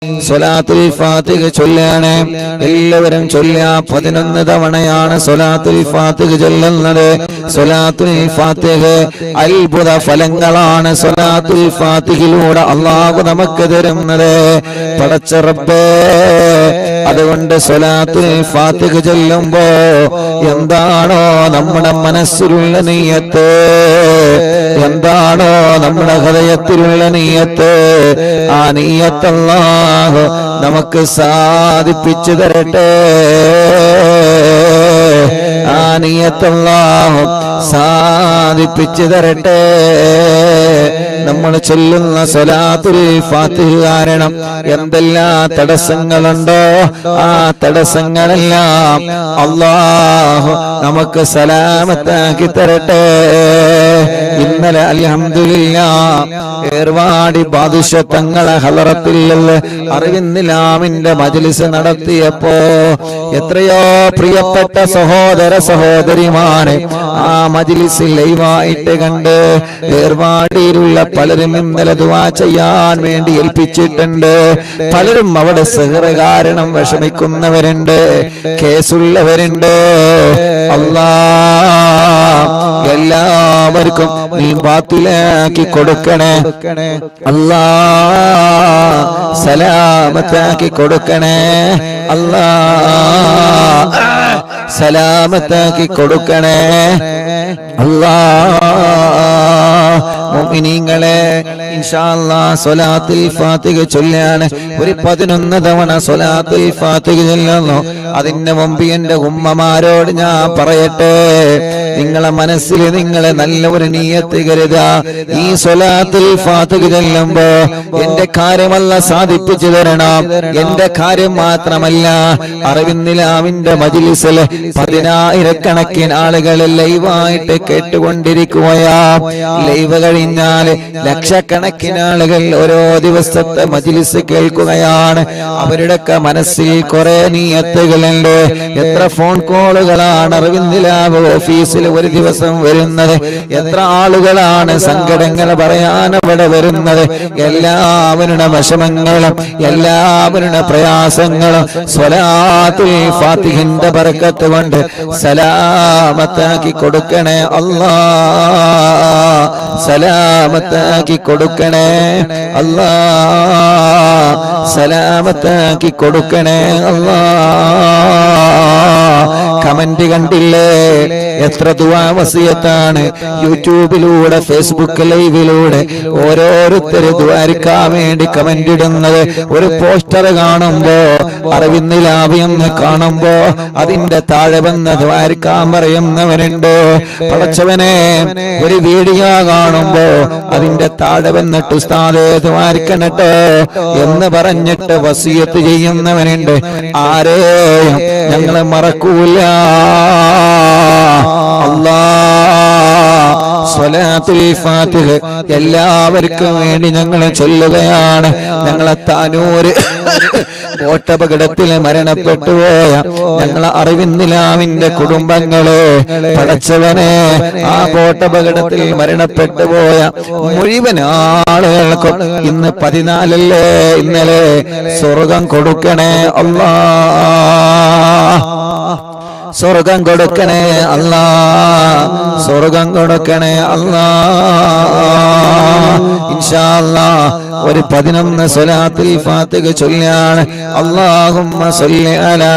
സ്വലാത്തുൽ ഫാത്തിഹ ചൊല്ലാണ്. എല്ലാവരും ചൊല്ലുക. 11 തവണയാണ് സ്വലാത്തുൽ ഫാത്തിഹ ചൊല്ലുന്നത്. സ്വലാത്തുൽ ഫാത്തിഹ അത്ഭുത ഫലങ്ങളാണ് സ്വലാത്തുൽ ഫാത്തിഹിലൂടെ അല്ലാഹു നമുക്ക് തരുന്നത്. പടച്ച റബ്ബേ, അതുകൊണ്ട് സ്വലാത്തുൽ ഫാത്തിഹ ചൊല്ലുമ്പോ എന്താണോ നമ്മുടെ മനസ്സിലുള്ള നിയ്യത്ത്, എന്താണോ നമ്മുടെ ഹൃദയത്തിലുള്ള നിയ്യത്ത്, ആ നിയ്യത്ത് അല്ലാഹു നമുക്ക് സാധിപ്പിച്ചു തരട്ടെ. ആ നിയ്യത്ത് അല്ലാഹു സാധിപ്പിച്ചു തരട്ടെ. നമ്മൾ ചൊല്ലുന്ന സ്വലാത്തുൽ ഫാത്തിഹ കാരണം എന്തെല്ലാം തടസ്സങ്ങളുണ്ടോ ആ തടസ്സങ്ങളെല്ലാം അല്ലാഹു നമുക്ക് സലാമത്താക്കി തരട്ടെ. ഇന്നലെ അൽഹംദുലില്ലാഹ് ഏർവാടി ബാദുഷ തങ്ങളെ ഹളറത്തിൽ അറിവിന്നിലാമിന്റെ മജ്ലിസ് നടത്തിയപ്പോ എത്രയോ പ്രിയപ്പെട്ട സഹോദര സഹോദരിമാരെ ആ മജ്ലിസിൽ ലൈവായിട്ട് കണ്ട് ഏർവാടിയിലുള്ള പലരും ഇന്നലെ ദുആ ചെയ്യാൻ വേണ്ടി ഏൽപ്പിച്ചിട്ടുണ്ട്. പലരും അവിടെ സിഹ്ർ കാരണം വിഷമിക്കുന്നവരുണ്ട്, കേസുള്ളവരുണ്ട്. അല്ലാഹ് എല്ലാവർക്കും നീ ബാത്തിലാക്കി കൊടുക്കണേ. അല്ലാഹ് സലാമത്താക്കി കൊടുക്കണേ. അല്ലാഹ് സലാമത്താക്കി കൊടുക്കണേ. അല്ലാഹ് മുഅ്മിനീങ്ങളെ ഇൻഷാ അല്ലാഹ് സ്വലാത്തുൽ ഫാത്തിഹ ചൊല്ലാണ്. ഒരു 11 തവണ സ്വലാത്തുൽ ഫാത്തിഹ ചൊല്ലുന്നു. അതിന്റെ മുമ്പ് എന്റെ ഉമ്മമാരോട് ഞാൻ പറയട്ടെ, നിങ്ങളെ മനസ്സിൽ നിങ്ങളെ നല്ല ഒരു നിയ്യത്ത് കരുതുക. ഈ സ്വലാത്തുൽ ഫാത്തിഹ ചൊല്ലുമ്പോ എന്റെ കാര്യമല്ല സാധിപ്പിച്ചു തരണം. എന്റെ കാര്യം മാത്രമല്ല, അറിവിന്നിലാമിന്റെ മജ്ലിസിൽ 10,000 ആളുകൾ ലൈവായിട്ട് കേട്ടുകൊണ്ടിരിക്കുകയാ. ലൈവ് കഴിഞ്ഞാൽ ലക്ഷക്കണക്കിന് ആളുകൾ ഓരോ ദിവസത്തെ മജ്ലിസ് കേൾക്കുകയാണ്. അവരുടെയൊക്കെ മനസ്സിൽ കുറെ നിയ്യത്തുകളുണ്ട്. എത്ര ഫോൺ കോളുകളാണ് അറിവിന്നിലാവ് ഓഫീസിൽ ഒരു ദിവസം വരുന്നത്, എത്ര ആളുകളാണ് സങ്കടങ്ങൾ പറയാൻ അവിടെ വരുന്നത്. എല്ലാവരുടെ വിഷമങ്ങളും എല്ലാവരുടെ പ്രയാസങ്ങളും സ്വലാത്തുൽ ഫാത്തിഹിന്റെ ബറക്കത്ത് കൊണ്ട് സലാമത്താക്കി കൊടുക്കണേ. അല്ലാഹ് സലാമത്താക്കി കൊടുക്കണേ. അല്ലാഹ് സലാമത്താക്കി കൊടുക്കണേ. അല്ലാഹ് കമന്റ് കണ്ടില്ലേ, എത്ര ദുആ വസിയത്താണ് യൂട്യൂബിലൂടെ ഫേസ്ബുക്ക് ലൈവിലൂടെ ഓരോരുത്തര് ദുആരിക്കാൻ വേണ്ടി കമന്റ് ഇടുന്നത്. ഒരു പോസ്റ്റർ കാണുമ്പോ അറിവിന്നിലാവിയെന്ന് കാണുമ്പോ അതിന്റെ താഴെ വന്ന് ദുആരിക്കാൻ പറയുന്നവരുണ്ട്. പടച്ചവനെ, ഒരു വീഡിയോ കാണുമ്പോ അതിന്റെ താഴെ വന്നിട്ട് ഉസ്താദേ ദുആരിക്കണട്ടോ എന്ന് പറഞ്ഞിട്ട് വസിയത്ത് ചെയ്യുന്നവനുണ്ട്. ആരെയും ഞങ്ങളെ മറക്കൂല. അല്ലാഹ് സ്വലാത്തുൽ ഫാത്തിഹ എല്ലാവർക്കും വേണ്ടി ഞങ്ങൾ ചൊല്ലുകയാണ്. ഞങ്ങളെ താനൂര് ബോട്ടപകടത്തിൽ മരണപ്പെട്ടുപോയ ഞങ്ങളെ അറിവിന്നിലാമിന്റെ കുടുംബങ്ങളെ പടച്ചവനെ, ആ ബോട്ടപകടത്തിൽ മരണപ്പെട്ടുപോയ മുഴുവൻ ആളുകൾക്കും ഇന്ന് 14 ഇന്നലെ സ്വർഗം കൊടുക്കണേ. അല്ലാഹ് സ്വർഗം കൊടുക്കണേ. അല്ലാഹ് സ്വർഗം കൊടുക്കണേ. അല്ലാഹ് ഇൻഷാ അല്ലാഹ് ഒരു 11 സ്വലാത്തുൽ ഫാത്തിഹ ചൊല്ലാണ്. അല്ലാഹുമ്മ സ്വല്ലി അലാ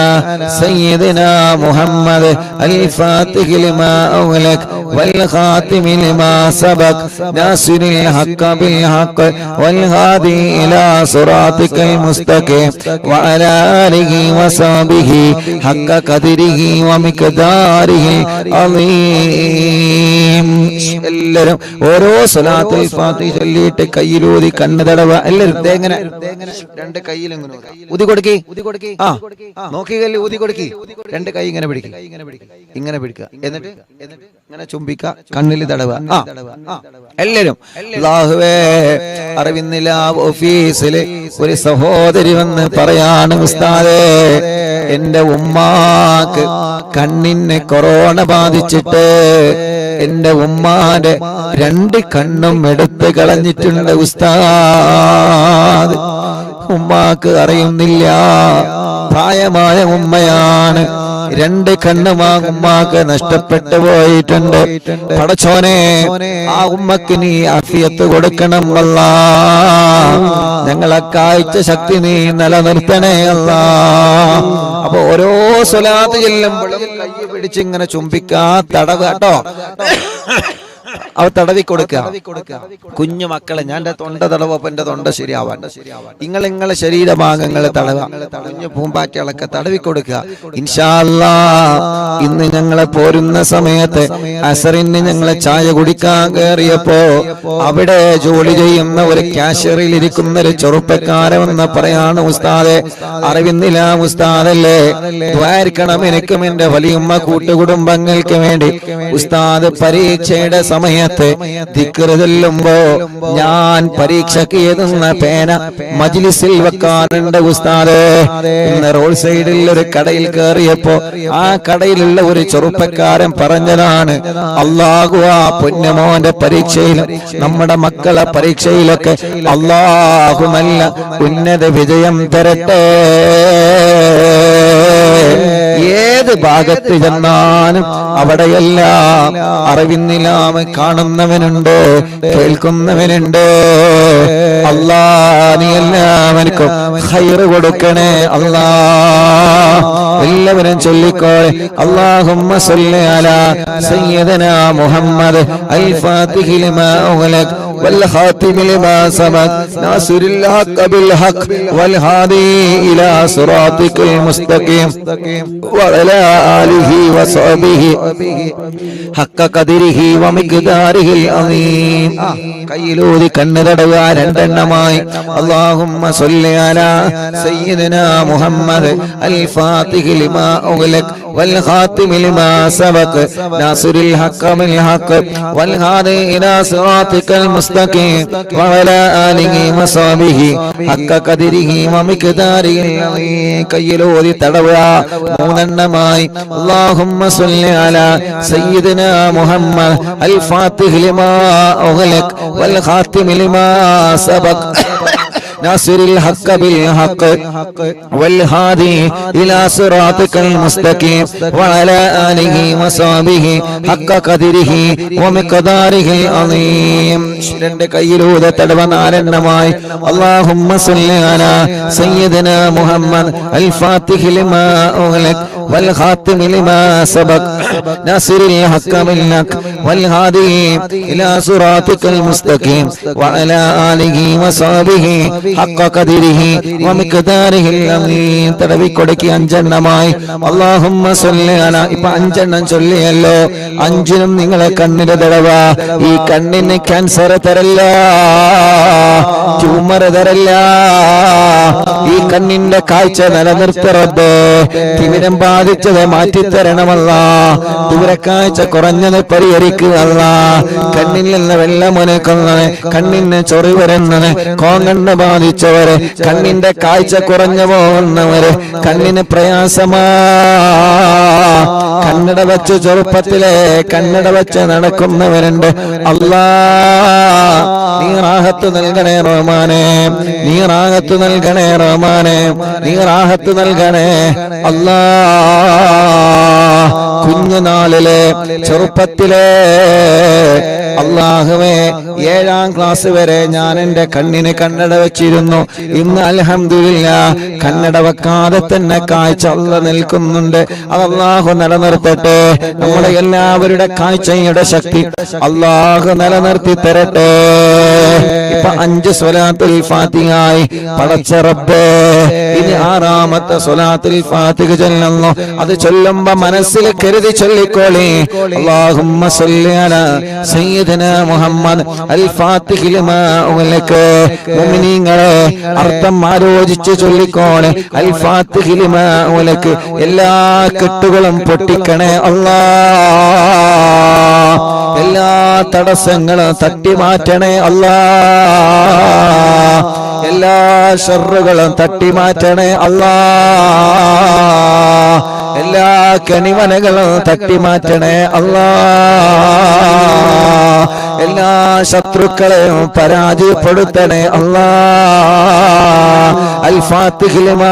സയ്യിദിനാ മുഹമ്മദ് അൽ ഫാത്തിഹി ലിമാ ഉഗ്ലഖ് വൽ ഖാതിമി ലിമാ സബഖ് നാസിറിൽ ഹഖ് ബിൽ ഹഖ് വൽ ഹാദി ഇലാ സിറാത്തിക്കൽ മുസ്തഖീം വഅലാ ആലിഹി വസഹ്ബിഹി ഹഖ ഖദരിഹി വമിഖ്ദാരിഹി അളീം. എല്ലാവരും ഓരോ സ്വലാത്തുൽ ഫാത്തിഹ ചൊല്ലിയിട്ട് കയ്യിലൂതി കണ്ണ് തടവ. എല്ലാവരും ഇങ്ങനെ 2 കൈയിൽ ഊതി കൊടുക്കി. ആ നോക്കിക്കല്ലേ, ഊതി കൊടുക്കി. 2 കൈ ഇങ്ങനെ പിടിക്കുക, ഇങ്ങനെ പിടിക്കുക, എന്നിട്ട് ഇങ്ങനെ ചുംബിക്ക, കണ്ണിൽ തടവ. എല്ലാവരും അല്ലാഹുവേ, അറിവിന്നിലാവ് ഓഫീസില് ഒരു സഹോദരി വന്ന് പറയാണ്, ഉസ്താദേ എന്റെ ഉമ്മാക്ക് കണ്ണിന് കൊറോണ ബാധിച്ചിട്ട് എന്റെ ഉമ്മാന്റെ 2 കണ്ണും എടുത്ത് കളഞ്ഞിട്ടുണ്ട് ഉസ്താദ്. ഉമ്മാക്ക് അറിയുന്നില്ല. പ്രായമായ ഉമ്മയാണ്. 2 കണ്ണും ആ ഉമ്മാക്ക് നഷ്ടപ്പെട്ടു പോയിട്ടുണ്ട്. പടച്ചോനെ, ആ ഉമ്മക്ക് നീ ആഫിയത്ത് കൊടുക്കണം അല്ലാ. ഞങ്ങളെ കാഴ്ച ശക്തി നീ നിലനിർത്തണേ അല്ലാ. അപ്പൊ ഓരോ സ്വലാത്ത് ചെല്ലുമ്പോഴും കൈ പിടിച്ചിങ്ങനെ ചുംബിക്കാ, തടവ് കേട്ടോ, അവ തടവി കൊടുക്കുക. കുഞ്ഞു മക്കളെ, ഞാൻ എന്റെ തൊണ്ട തടവപ്പോ എന്റെ തൊണ്ട ശരിയാവാൻ നിങ്ങളെ ശരീരഭാഗങ്ങൾ തടവ, കുഞ്ഞു പൂമ്പാറ്റകളൊക്കെ തടവി കൊടുക്കുക. ഇൻഷാ അല്ലാഹ് ഇന്ന് ഞങ്ങളെ പോരുന്ന സമയത്ത് അസറിന് ഞങ്ങളെ ചായ കുടിക്കാൻ കയറിയപ്പോ അവിടെ ജോലി ചെയ്യുന്ന ഒരു കാഷ്യറിൽ ഇരിക്കുന്ന ഒരു ചെറുപ്പക്കാരെന്ന് പറയാണ്, ഉസ്താദെ, അറിവിന്നില്ല ഉസ്താദല്ലേ, ദ്വാരിക്കണം എനിക്കും എന്റെ വലിയമ്മ കൂട്ടുകുടുംബങ്ങൾക്ക് വേണ്ടി. ഉസ്താദ് പരീക്ഷയുടെ സമയത്ത് ദിക്റ് ചൊല്ലുമ്പോ ഞാൻ പരീക്ഷയ്ക്ക് എഴുതുന്ന പേന മജ്ലിസിൽ വെക്കാറുണ്ട് ഉസ്താദേ. ഇന്ന് റോഡ് സൈഡിൽ ഒരു കടയിൽ കയറിയപ്പോ ആ കടയിലുള്ള ഒരു ചെറുപ്പക്കാരൻ പറഞ്ഞതാണ്, അല്ലാഹു ആ പൊന്നുമോന്റെ പരീക്ഷയിലും നമ്മുടെ മക്കളെ പരീക്ഷയിലൊക്കെ അല്ലാഹു നല്ല ഉന്നത വിജയം തരട്ടെ. ഏത് ഭാഗത്ത് ചെന്നാലും അവിടെയെല്ലാം അറിവിന്നിലാമ കാണുന്നവനുണ്ട്, കേൾക്കുന്നവനുണ്ട്. അല്ലാ, നീ എല്ലാവർക്കും ഖൈറ് കൊടുക്കണേ അല്ലാ. എല്ലാവരും ചൊല്ലിക്കോളെ, അല്ലാഹുമ്മ സ്വല്ലി അലാ സയ്യിദനാ മുഹമ്മദ് അൽ ഫാത്തിഹി ലിമാ ഉഗ്ലഖ് വൽ ഖാതിമി ലിമാ സബഖ് നാസിറിൽ ഹഖ് ബിൽ ഹഖ് വൽ ഹാദി ഇലാ സിറാത്തിക്കൽ മുസ്തഖീം വഅലാ ആലിഹി വസഹ്ബിഹി ഹഖ ഖദരിഹി വമിഖ്ദാരിഹിൽ അസീം. കയ്യിലൂതി കണ്ണ് തടവുക 2 എണ്ണമായി. അല്ലാഹുമ്മ സ്വല്ലി അലാ സയ്യിദനാ മുഹമ്മദ് അൽ ഫാത്തിഹി ലിമാ ഉഗ്ലഖ് വൽ ഖാതിമി ലിമാ സബഖ് നാസിറിൽ ഹഖ് ബിൽ ഹഖ് വൽ ഹാദി ഇലാ സിറാത്തിക്കൽ മുസ്തഖീം വഅലാ ആലിഹി വസഹ്ബിഹി ഹഖ ഖദരിഹി വമിഖ്ദാരിഹിൽ അസീം. കയ്യിലൂതി തടവുക 3 എണ്ണമായി. അല്ലാഹുമ്മ സ്വല്ലി അലാ സയ്യിദനാ മുഹമ്മദ് അൽ ഫാത്തിഹി ലിമാ ഉഗ്ലഖ് വൽ ഖാതിമി ലിമാ സബഖ് നാസിറിൽ ഹഖ് ബിൽ ഹഖ് വൽ ഹാദി ഇലാ സിറാത്തിക്കൽ മുസ്തഖീം വഅലാ ആലിഹി വസഹ്ബിഹി ഹഖ ഖദരിഹി വമിഖ്ദാരിഹിൽ അസീം. 2 കയ്യിലൂടെ തടവ 4 എണ്ണമായി. അല്ലാഹുമ്മ സ്വല്ലി അലാ സയ്യിദനാ മുഹമ്മദ് അൽ ഫാത്തിഹി ലിമാ ഉഗ്ലഖ് വൽ ഖാതിമി ലിമാ സബഖ് നാസിറിൽ ഹഖ് ബിൽ ഹഖ് വൽ ഹാദി ഇലാ സിറാത്തിക്കൽ മുസ്തഖീം വഅലാ ആലിഹി വസഹ്ബിഹി ഹഖ ഖദരിഹി വമിഖ്ദാരിഹിൽ അസീം. തടവി കൊടുക്കി 5 എണ്ണമായി. അല്ലാഹുമ്മ സ്വല്ലി അലാ. ഇപ്പൊ 5 എണ്ണം ചൊല്ലിയല്ലോ. 5നും നിങ്ങളെ കണ്ണിന് തടവ. ഈ കണ്ണിന് ക്യാൻസർ തരല്ല, ട്യൂമർ തരല്ല. ഈ കണ്ണിന്റെ കാഴ്ച നിലനിർത്തറബ്. തിമിരം ബാധിച്ചത് മാറ്റിത്തരണമല്ല. ദൂരക്കാഴ്ച കുറഞ്ഞത് പരിഹരിക്കുകയല്ല. കണ്ണിൽ നിന്ന് വെള്ളമൊനക്കുന്നത്, കണ്ണിന് ചൊറി വരുന്നത്, കോങ്കണ്ണ് ബാധിച്ചവര്, കണ്ണിന്റെ കാഴ്ച കുറഞ്ഞു പോകുന്നവര്, കണ്ണിന് പ്രയാസമാ. കണ്ണട വെച്ച് ചെറുപ്പത്തിലെ കണ്ണട വെച്ച് നടക്കുന്നവരുണ്ട്. അല്ലാ, നീ റാഹത്ത് നൽകണേ റഹ്മാനേ, നീ റാഹത്ത് നൽകണേ റഹ്മാനേ, നീ റാഹത്ത് നൽകണേ അല്ലാ. കുഞ്ഞുനാളിലെ ചെറുപ്പത്തിലെ അല്ലാഹുവേ 7ാം ക്ലാസ് വരെ ഞാൻ എന്റെ കണ്ണിന് കണ്ണട വെച്ചിരുന്നു. ഇന്ന് അൽഹംദുലില്ലാഹ് കണ്ണട വെക്കാതെ തന്നെ കാഴ്ച അല്ലാഹ് നിൽക്കുന്നുണ്ട്. അത് അല്ലാഹു നിലനിർത്തട്ടെ. നമ്മുടെ എല്ലാവരുടെ കാഴ്ചയുടെ ശക്തി അല്ലാഹു നിലനിർത്തി തരട്ടെ. ഇപ്പൊ 5 സ്വലാത്തുൽ ഫാത്തിഹായി. പടച്ച റബ്ബേ, ഇനി 6ാമത്തെ സ്വലാത്തുൽ ഫാത്തിഹ ചൊല്ലുന്നു. അത് ചൊല്ലുമ്പോ മനസ്സിൽ കരുതി ചൊല്ലിക്കോളി. അല്ലാഹുമ്മ സ്വല്ലി അലാ സയ്യിദനാ മുഹമ്മദ് അൽ ഫാത്തിഹി ലിമാ ഉഗ്ലഖ്. മുഅ്മിനീങ്ങളെ, അർത്ഥം ആലോചിച്ച് ചൊല്ലിക്കോളെ. അൽ ഫാത്തിഹി ലിമാ ഉഗ്ലഖ്. എല്ലാ കെട്ടുകളും പൊട്ടിക്കണേ അല്ലാഹ്. എല്ലാ തടസ്സങ്ങളും തട്ടി മാറ്റണേ അല്ലാഹ്. എല്ലാ ശർറുകളും തട്ടി മാറ്റണേ അല്ലാഹ്. എല്ലാ കണിവനകളും തട്ടി മാറ്റണേ അല്ലാഹ്. എല്ലാ ശത്രുക്കളെയും പരാജയപ്പെടുത്തണേ അല്ലാ. അൽ ഫാത്തിഹി ലിമാ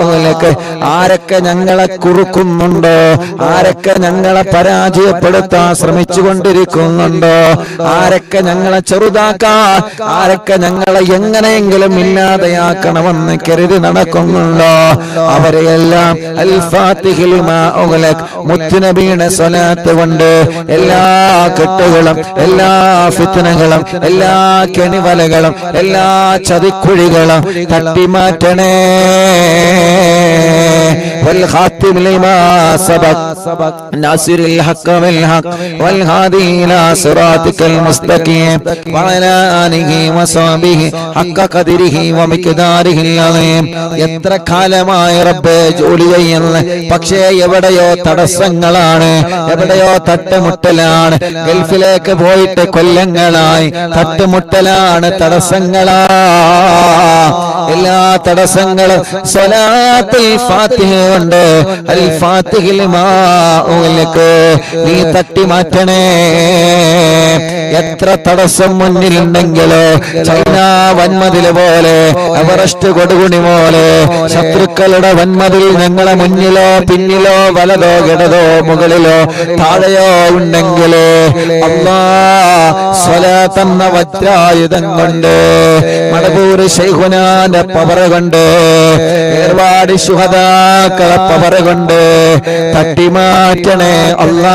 ഉഗ്ലിഖ്. ആരൊക്കെ ഞങ്ങളെ കുറുക്കുന്നുണ്ടോ, ആരൊക്കെ ഞങ്ങളെ പരാജയപ്പെടുത്താൻ ശ്രമിച്ചുകൊണ്ടിരിക്കുന്നുണ്ടോ, ആരൊക്കെ ഞങ്ങളെ ചെറുതാക്കാൻ, ആരൊക്കെ ഞങ്ങളെ എങ്ങനെയെങ്കിലും ഇല്ലാതെയാക്കണമെന്ന് കരുതി നടക്കുന്നുണ്ടോ, അവരെയെല്ലാം അൽ ഫാത്തിഹി ലിമാ ഉഗ്ലിഖ് മുത്തുനബിയുടെ സ്വലാത്ത് കൊണ്ട് എല്ലാ കെട്ടുകളും എല്ലാ ഫിത്നകളും എല്ലാ കെണിവലകളും എല്ലാ ചതിക്കുഴികളും തട്ടിമാറ്റണേ. والخاتم لما سبق ناصر الحق بالحق والهادي إلى صراطك المستقيم وعلى آله وصحبه حق قدره ومقداره العظيم. എത്ര കാലമായി റബ്ബേ ജോലി ചെയ്യുന്ന, പക്ഷേ എവിടെയോ തടസ്സങ്ങളാണ്, എവിടെയോ തട്ടുമുട്ടലാണ്. ഗൾഫിലേക്ക് പോയിട്ട് കൊല്ലങ്ങളായി, തട്ടുമുട്ടലാണ്, തടസ്സങ്ങളാ. എല്ലാ തടസ്സങ്ങളും സ്വലാത്തുൽ ഫാത്തിഹ കൊണ്ട് അൽ ഫാത്തിഹി ലിമാ ഉഗ്ലിഖ് നീ തട്ടി മാറ്റണേ. എത്ര തടസ്സം മുന്നിലുണ്ടെങ്കിലോ, ചൈന വൻമതിൽ പോലെ, എവറസ്റ്റ് കൊടുകുണി പോലെ ശത്രുക്കളുടെ വൻമതിൽ ഞങ്ങളെ മുന്നിലോ പിന്നിലോ വലതോ ഇടതോ മുകളിലോ താഴെയോ ഉണ്ടെങ്കിൽ അല്ലാഹ് സ്വലാത്ത് എന്ന വജ്രായുധം കൊണ്ട്, മടവൂർ ശൈഖുനാന്റെ പവർ കൊണ്ട്, ഏർവാടി ശുഹദാക്കളെ പവർ കൊണ്ട് തട്ടിമാറ്റണേ അല്ലാഹ്,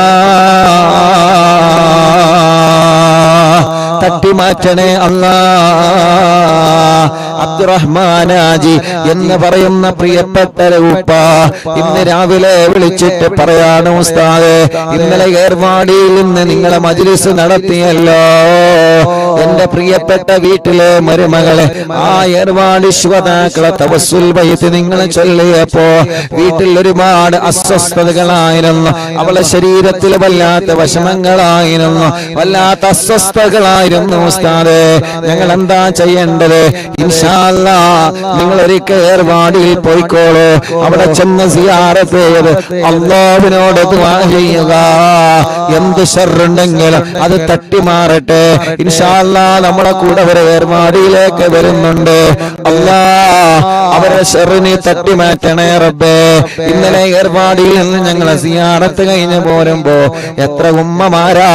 തട്ടിമാറ്റണേ അല്ലാഹ്. അബ്ദുറഹ്മാനാജി എന്ന് പറയുന്ന പ്രിയപ്പെട്ട ഉപ്പ ഇന്ന് രാവിലെ വിളിച്ചിട്ട് പറയാണ്, ഉസ്താദേ ഇന്നലെ ഏർവാടിയിൽ നിന്ന് നിങ്ങളെ മജ്ലിസ് നടത്തിയല്ലോ, എന്റെ പ്രിയപ്പെട്ട വീട്ടിലെ മരുമകളെ ആ ഏർവാടി ശുഹദാക്കളെ തവസ്സുൽ ബൈത്ത് നിങ്ങൾ ചൊല്ലിയപ്പോ വീട്ടിൽ ഒരുപാട് അസ്വസ്ഥതകളായിരുന്നു, അവളെ ശരീരത്തിൽ വല്ലാത്ത വിഷമങ്ങളായിരുന്നു, വല്ലാത്ത അസ്വസ്ഥതകളായിരുന്നു. ഉസ്താദേ ഞങ്ങൾ എന്താ ചെയ്യേണ്ടത്? ഇൻഷാ അല്ലാഹ് നിങ്ങൾ ഒരിക്കൽ ഏർവാടിയിൽ പോയിക്കോളൂ, അവിടെ ചെന്ന് സിയാറത്ത് ചെയ്ത് അല്ലാഹുവിനോട് ദുആ ചെയ്യുക. എന്ത് ശർറുണ്ടെങ്കിലും അത് തട്ടിമാറട്ടെ. ഇൻഷാ അല്ലാഹ് നമ്മുടെ കൂടെ ഒരു ഏർവാടിയിലേക്ക് വരുന്നുണ്ട്. അല്ലാഹ് അവരെ ശർറിനെ തട്ടിമാറ്റണേ റബ്ബേ. ഇന്നലെ ഏർവാടിയിൽ നിന്ന് ഞങ്ങളെ സിയാറത്ത് കഴിഞ്ഞ് പോരുമ്പോ എത്ര ഉമ്മമാരാ,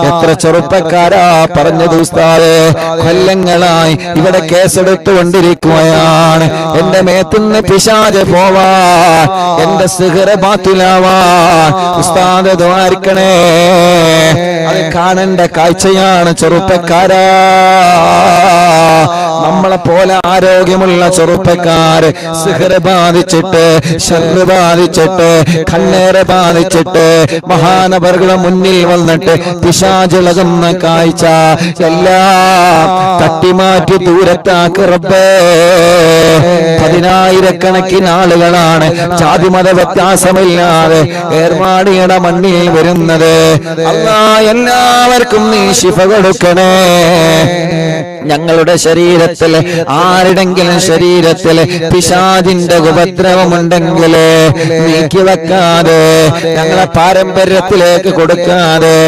എത്ര ചെറുപ്പക്കാരാ പറഞ്ഞത്, ഉസ്താദേ കൊല്ലങ്ങളായി ഇവിടെ കേസെടുത്തുകൊണ്ടിരിക്കുകയാണ്, എന്റെ മേത്തുനിന്ന് പിശാച് പോവാൻ, എന്റെ സിഹ്ർ ബാത്തിലാവാൻ ഉസ്താദ് ദ്വാരിക്കണേ. അത് കാണേണ്ട കാഴ്ചയാണ് ചെറുപ്പക്കാരാ. നമ്മളെ പോലെ ആരോഗ്യമുള്ള ചെറുപ്പക്കാര് സിഹ്ർ ബാധിച്ചിട്ട്, ശർറ് ബാധിച്ചിട്ട്, കണ്ണേറ് ബാധിച്ചിട്ട് മഹാനവറുകളുടെ മുന്നിൽ വന്നിട്ട് പിശാചിളകുന്ന കാഴ്ച എല്ലാം തട്ടിമാറ്റി ദൂരത്താക്ക് റബ്ബേ. 10,000-കണക്കിന് ആളുകളാണ് ജാതിമത വ്യത്യാസമില്ലാതെ ഏർവാടിയുടെ മണ്ണിൽ വരുന്നത്. അല്ലാഹ് എല്ലാവർക്കും നീ ശിഫ കൊടുക്കണേ. ഞങ്ങളുടെ ശരീരത്തിൽ ആരുടെങ്കിലും ശരീരത്തിൽ പിശാചിന്റെ ഉപദ്രവമുണ്ടെങ്കിൽ നീക്കി വെക്കാതെ, ഞങ്ങളെ പാരമ്പര്യത്തിലേക്ക് കൊടുക്കാതെ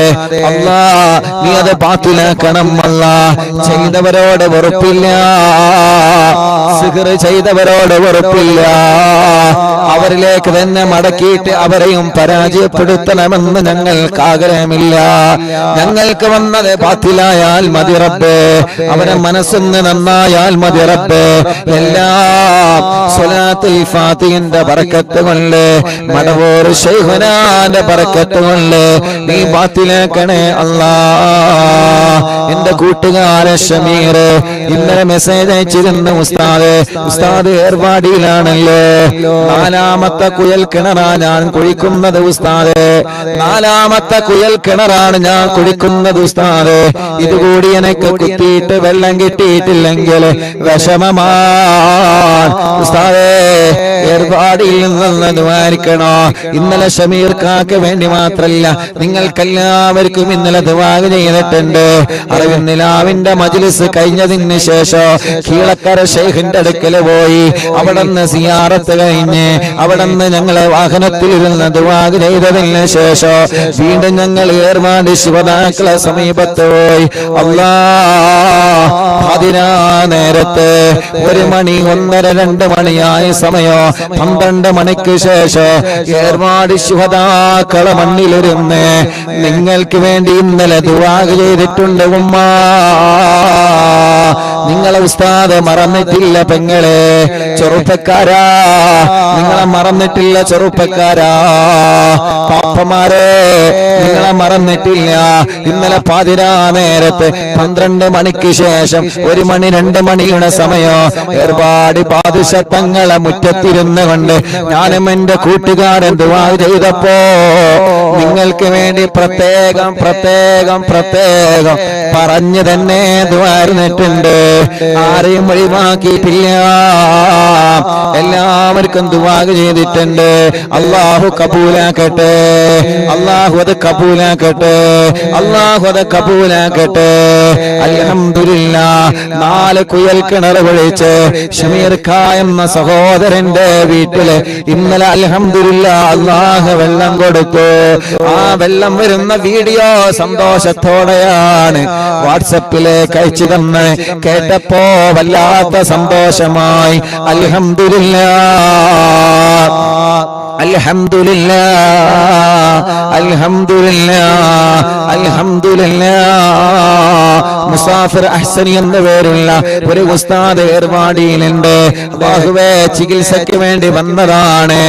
അല്ലാഹ് നീ അത് ബാത്തിലാക്കണം. അല്ലാഹ് ചെയ്തവരോട് വെറുപ്പില്ല, സിഹ്ർ ചെയ്തവരോട് വെറുപ്പില്ല, അവരിലേക്ക് തന്നെ മടക്കിയിട്ട് അവരെയും പരാജയപ്പെടുത്തണമെന്ന് ഞങ്ങൾക്ക് ആഗ്രഹമില്ല. ഞങ്ങൾക്ക് വന്നത് ബാത്തിലായാൽ മതി റബ്ബേ, അവരെ മനസ്സൊന്ന് നന്നായാൽ മതി റബ്ബേ. എല്ലാം സ്വലാത്തുൽ ഫാത്തിഹിന്റെ ബറക്കത്ത് കൊണ്ട്, മടവൂർ ശൈഖുനാന്റെ ബറക്കത്ത് കൊണ്ട് നീ ബാത്തിലാക്കണേ അല്ലാഹ്. എന്റെ കൂട്ടുകാരൻ ഷമീർ ഇന്നലെ മെസ്സേജ് അയച്ചിരുന്നു, ഉസ്താദ് ഏർവാടിയിലാണല്ലോ, 4ാമത്തെ കുയൽ കിണറാ ഞാൻ കുഴിക്കുന്നത് ഉസ്താദ്, 4ാമത്തെ കുയൽ കിണറാണ് ഞാൻ കുഴിക്കുന്നത് ഉസ്താദ്. ഇതുകൂടി എനിക്ക് കുത്തിയിട്ട് വെള്ളം കിട്ടിയിട്ടില്ലെങ്കിൽ വിഷമമാണ് ഉസ്താദേ. പരിപാടിയിൽ നിന്ന് ദ്വാരിക്കണോ. ഇന്നലെ ഷമീർ കാക്ക് വേണ്ടി മാത്രല്ല, നിങ്ങൾക്കെല്ലാവർക്കും ഇന്നലെ ദുആ ചെയ്തിട്ടുണ്ട്. അറിവിന്നിലാവിന്റെ മജ്ലിസ് കഴിഞ്ഞതിന് ശേഷം കീഴക്കര ശൈഖിന്റെ അടുക്കൽ പോയി അവിടുന്ന് സിയാറത്ത് കഴിഞ്ഞ് അവിടുന്ന് ഞങ്ങളെ വാഹനത്തിലിരുന്ന് ദുആ ചെയ്തതിന് ശേഷം വീണ്ടും ഞങ്ങൾ ഏർമാടി ശുഹദാക്കളെ സമീപത്ത് പോയി. അതിനാ നേരത്ത് 1 മണി 1:30 2 മണിയായ സമയം 12 മണിക്ക് ശേഷം ഏർമാടി ശുഹദാക്കളെ മണ്ണിലിരുന്ന് നിങ്ങൾക്ക് വേണ്ടി ഇന്നലെ ദുആ ചെയ്തിട്ടുണ്ട് ഉമ്മ. നിങ്ങളെ ഉസ്താദ് മറന്നിട്ടില്ല പെങ്ങളെ, ചെറുപ്പക്കാരാ നിങ്ങളെ മറന്നിട്ടില്ല, ചെറുപ്പക്കാരാ പാപ്പമാരെ നിങ്ങളെ മറന്നിട്ടില്ല. ഇന്നലെ പാതിരാ നേരത്ത് 12 മണിക്ക് ശേഷം 1 മണി 2 മണിയുടെ സമയം ഏർപാട് പാദശത്തങ്ങളെ മുറ്റത്തിരുന്ന് കൊണ്ട് ഞാനും എന്റെ കൂട്ടുകാരൻ ദുആ ചെയ്തപ്പോ നിങ്ങൾക്ക് വേണ്ടി പ്രത്യേകം പ്രത്യേകം പ്രത്യേകം പറഞ്ഞു തന്നെ ദുആർന്നിട്ടുണ്ട്. ആരെയും ഒഴിവാക്കിയിട്ടില്ല, എല്ലാവർക്കും ദുആ ചെയ്തിട്ടുണ്ട്. അല്ലാഹു കബൂലാക്കട്ടെ, അല്ലാഹു അത് കബൂലാക്കട്ടെ, അല്ലാഹു അത് കബൂലാക്കട്ടെ. അൽഹംദുലില്ലാഹ് 4 കുയൽ കിണർ വിളിച്ച് ഷമീർ ഖാ എന്ന സഹോദരന്റെ വീട്ടില് ഇന്നലെ അൽഹംദുലില്ലാഹ് അല്ലാഹു വെള്ളം കൊടുത്തു. ആ വെള്ളം വരുന്ന വീഡിയോ സന്തോഷത്തോടെയാണ് വാട്സപ്പിലേക്ക് അയച്ചു തന്നെ കേട്ടപ്പോ വല്ലാത്ത സന്തോഷമായി. അൽഹംദുലില്ലാഹ് അൽഹംദുലില്ലാഹ് അൽഹംദുലില്ലാഹ് അൽഹംദുലില്ലാഹ്. മുസാഫിർ അഹ്സനി എന്ന പേരുള്ള ഒരു ഉസ്താദ് ഏർവാടിയിലുണ്ട്. അല്ലാഹുവേ ചികിത്സയ്ക്ക് വേണ്ടി വന്നതാണ്.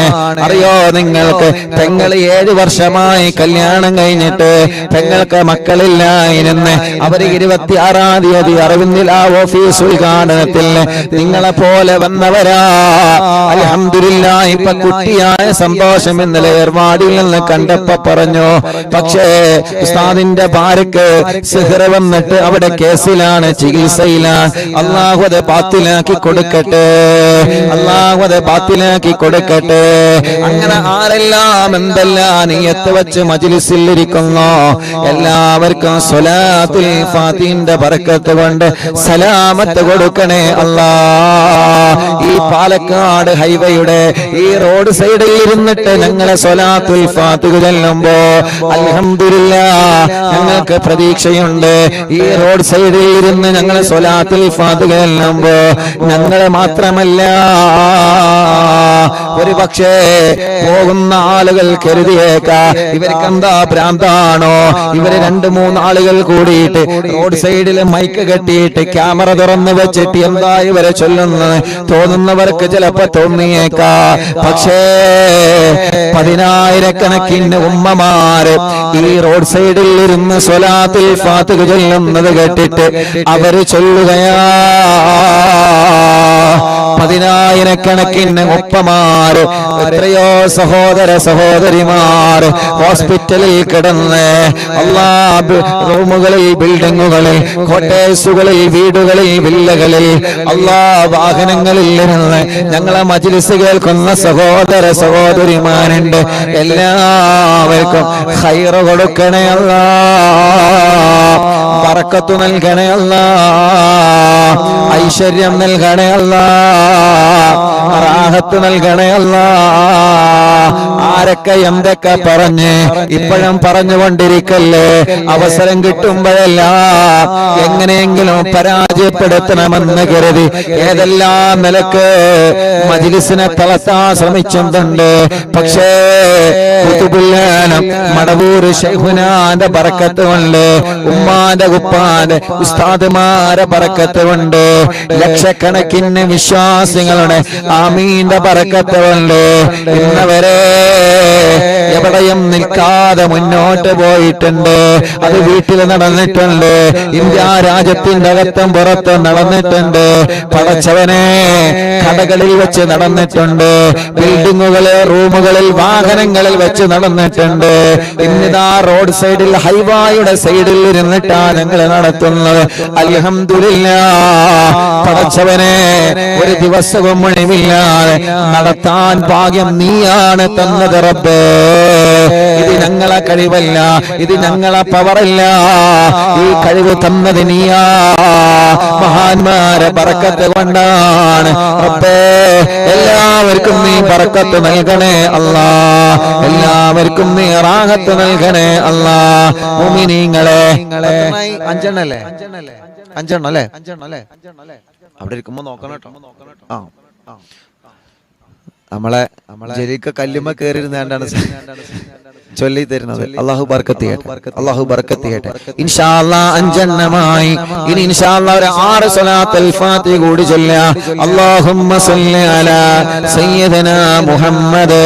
അറിയോ നിങ്ങൾക്ക്, പെങ്ങൾ 7 വർഷമായി കല്യാണം കഴിഞ്ഞിട്ട് പെങ്ങൾക്ക് മക്കളില്ലായിരുന്നു. അവര് 26-ാം തീയതി അറിവിന്നിലാ ഓഫീസ് ഉദ്ഘാടനത്തിൽ നിങ്ങളെ പോലെ വന്നവരാ. അൽഹംദുലില്ലാഹ് ഇപ്പൊ കുട്ടിയായ സന്തോഷം ഇന്നലെ ഏർവാടിയിൽ നിന്ന് കണ്ടപ്പോ പറഞ്ഞു. പക്ഷേ ഉസ്താദിന്റെ ഭാര്യക്ക് സിഹ്ർ വന്നിട്ട് അവിടെ കേസിലാണ്, ചികിത്സയിലാണ്. അല്ലാഹു അത് ബാത്തിലാക്കി കൊടുക്കട്ടെ, അല്ലാഹു അത് ബാത്തിലാക്കി കൊടുക്കട്ടെ. അങ്ങനെ ആരെല്ലാം എന്തെല്ലാം നിയത്ത് വെച്ച് മജ്ലിസിൽ ഇരിക്കുന്നു എല്ലാവർക്കും സ്വലാത്തുൽ ഫാത്തിഹിന്റെ ബറക്കത്ത് കൊണ്ട് സലാമത്ത് കൊടുക്കണേ അല്ലാഹ്. ഈ പാലക്കാട് ഹൈവേയുടെ ഈ റോഡ് സൈഡിൽ ഇരുന്നിട്ട് ഞങ്ങളെ സ്വലാത്തുൽ ഫാത്തിഹ ചൊല്ലുമ്പോ അൽഹംദുലില്ലാഹ് ഞങ്ങൾക്ക് പ്രതീക്ഷയുണ്ട്. ഈ റോഡ് സൈഡിൽ ഇരുന്ന് ഞങ്ങളെ സ്വലാത്തുൽ ഫാത്തിഹ ചൊല്ലുമ്പോ ഞങ്ങളെ മാത്രമല്ല, ഒരു പക്ഷേ പോകുന്ന ആളുകൾ കരുതിയേക്കാ ഇവർക്ക് എന്താ ഭ്രാന്താണോ, ഇവര് 2-3 ആളുകൾ കൂടിയിട്ട് റോഡ് സൈഡിൽ മൈക്ക് കെട്ടിയിട്ട് ക്യാമറ തുറന്നു വെച്ചിട്ട് എന്താ ഇവരെ ചൊല്ലുന്നത് തോന്നുന്നവർക്ക് ചിലപ്പോ തോന്നിയേക്കാ. പക്ഷേ 10,000-കണക്കിന് ഉമ്മമാര് ഈ റോഡ് സൈഡിൽ ഇരുന്ന് സ്വലാത്തുൽ ഫാത്തിഹ ചൊല്ലുന്നത് കേട്ടിട്ട് അവര് ചൊല്ലുകയാ. 10,000-കണക്കിന് ഉപ്പമാര്, എത്രയോ സഹോദര സഹോദരിമാർ ഹോസ്പിറ്റലിൽ കിടന്ന് റൂമുകളിൽ, ബിൽഡിങ്ങുകളിൽ, കോട്ടേഴ്സുകളിൽ, വീടുകളിൽ, വില്ലകളിൽ, വാഹനങ്ങളിൽ ഇരുന്ന് ഞങ്ങളെ മജ്ലിസ് കേൾക്കുന്ന സഹോദര സഹോദരിമാരുണ്ട്. എല്ലാവർക്കും ഖൈർ കൊടുക്കണേ അല്ലാഹ്, ബറക്കത്ത് നൽകണേ അല്ലാഹ്, ഐശ്വര്യം നൽകണേ അല്ലാഹ്, റാഹത്ത് നൽകണേ അല്ലാഹ്. ആരൊക്കെ എന്തൊക്കെ പറഞ്ഞ് ഇപ്പോഴും പറഞ്ഞുകൊണ്ടിരിക്കല്ലേ, അവസരം കിട്ടുമ്പോഴെല്ലാം എങ്ങനെയെങ്കിലും പരാജയപ്പെടുത്തണമെന്ന് കരുതി ഏതെല്ലാം നിലക്ക് മജ്ലിസിനെ തളർത്താൻ ശ്രമിച്ചിട്ടുണ്ട്. പക്ഷേ മടവൂർ ശൈഖുനാന്റെ ബറക്കത്ത് കൊണ്ട്, ഉമ്മാന്റെ ഉപ്പാന്റെ ഉസ്താദുമാരെ ബറക്കത്ത് കൊണ്ട്, ലക്ഷക്കണക്കിന് വിശ്വാസികളുടെ ആമീന്റെ ബറക്കത്ത് കൊണ്ട് ഇന്നവരെ എവിടെയും നിൽക്കാതെ മുന്നോട്ട് പോയിട്ടുണ്ട്. അത് വീട്ടിൽ നടന്നിട്ടുണ്ട്, ഇന്ത്യ രാജ്യത്തിന്റെ അകത്തും പുറത്തും നടന്നിട്ടുണ്ട്. പടച്ചവനെ കടകളിൽ വെച്ച് നടന്നിട്ടുണ്ട്, ബിൽഡിങ്ങുകളിൽ, റൂമുകളിൽ, വാഹനങ്ങളിൽ വെച്ച് നടന്നിട്ടുണ്ട്. ഇന്നിതാ റോഡ് സൈഡിൽ, ഹൈവേയുടെ സൈഡിൽ ഇരുന്നിട്ടാണ് ഞങ്ങൾ നടത്തുന്നത്. അൽഹംദുലില്ലാഹ് പടച്ചവനെ ഒരു ദിവസവും ഒഴിവില്ലാതെ നടത്താൻ ഭാഗ്യം നീയാണ് തന്നത് റബ്ബേ. ഇത് ഞങ്ങളെ കഴിവല്ല, ഇത് ഞങ്ങളെ പവറല്ല, ഈ കഴിവ് തന്നത് നീയാ. മഹാന്മാരെ ബറക്കത്ത് കൊണ്ടാണ് റബ്ബേ. എല്ലാവർക്കും നീ ബറക്കത്ത് നൽകണേ അല്ലാ, എല്ലാവർക്കും നീ റാഹത്ത് നൽകണേ അല്ലാ. മുഅ്മിനീങ്ങളെ അഞ്ചെണ്ണല്ലേ, അഞ്ചെണ്ണം അല്ലേ? അവിടെ ഇരിക്കുമ്പോ നോക്കണം കേട്ടോ. നമ്മളെ ജലീക്ക കല്ലുമ്മ കയറിയിരുന്നാണ്ടാണ് ചൊല്ലി തരുന്നത്. അല്ലാഹു ബർക്കത്ത് ചെയ്യട്ടെ, അല്ലാഹു ബർക്കത്ത് ചെയ്യട്ടെ. ഇൻഷാ അല്ലാഹ് അഞ്ചെണ്ണമായി. ഇനി ഇൻഷാ അല്ലാഹ് ഒരു 6 സ്വലാത്തുൽ ഫാത്തിഹ കൂടി ചൊല്ലാം. അല്ലാഹുമ്മ സ്വല്ലി അലാ സയ്യിദനാ മുഹമ്മദ്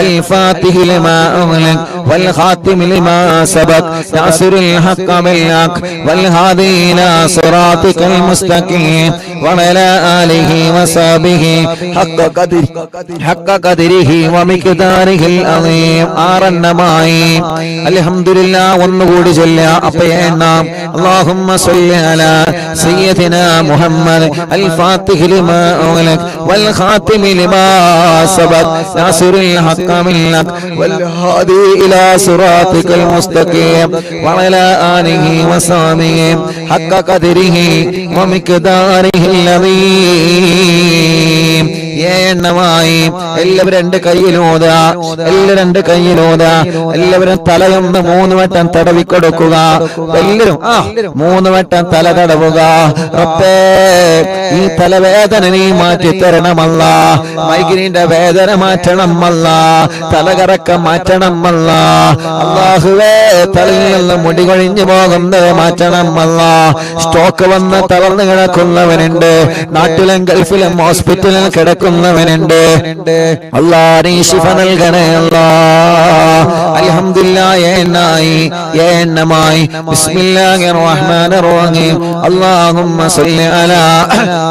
അൽ ഫാത്തിഹി ലിമാ ഉഗ്ലിഖ വൽ ഖാതിമി ലിമാ സബഖ നാസിറുൽ ഹഖ് ബിൽ ഹഖ് വൽ ഹാദി ഇലാ സിറാതികൽ മുസ്തഖീം വഅലാ ആലിഹി വസഹ്ബിഹി ഹഖ്ക ഖദ്രിഹി വമിഖ്ദാരിഹിൽ അളീം. ആറെണ്ണമായി. അൽഹംദുലില്ലാഹ് ഒന്നുകൂടി ചൊല്ലാം. അപ്പോൾ എണ്ണാം. അല്ലാഹുമ്മ സ്വല്ലി അലാ സയ്യിദിനാ മുഹമ്മദ് അൽ ഫാത്തിഹി ലിമാ ഉഗ്ലിഖ വൽ ഖാതിമി ലിമാ സബഖ നാസിറുൽ ഹഖ് ബിൽ ഹഖ് വൽ ഹാദി ഇലാ സിറാതികൽ മുസ്തഖീം വഅലാ ആലിഹി വസഹ്ബിഹി ഹഖ്ക ഖദ്രിഹി വമിഖ്ദാരിഹിൽ അളീം. എണ്ണമായി. എല്ലാവരും 2 കൈയിലോതാ, എല്ലാവരും 2 കൈയിലോതാ. എല്ലാവരും തലയൊന്ന് 3 വട്ടം തടവി കൊടുക്കുക. എല്ലാവരും 3 വട്ടം തല തടവുക. റബ്ബേ, ഈ തലവേദന നീ മാറ്റി തരണമല്ല, മൈഗ്രീന്റെ വേദന മാറ്റണമല്ല, തലകറക്കം മാറ്റണമല്ല. അല്ലാഹുവേ, തലയിൽ നിന്ന് മുടി കൊഴിഞ്ഞു പോകുന്നത് മാറ്റണമല്ല. സ്റ്റോക്ക് വന്ന് തളർന്നു കിടക്കുന്നവനുണ്ട്, നാട്ടിലും ഗൾഫിലും ഹോസ്പിറ്റലിൽ കിടക്കുന്നവനുണ്ട്. അല്ലാഹ് നീ ശിഫ നൽകണേ അല്ലാ. അൽഹംദുലില്ലാഹ് എണ്ണമായി. ബിസ്മില്ലാഹിർ റഹ്മാനിർ റഹീം. അല്ലാഹുമ്മ സ്വല്ലി അലാ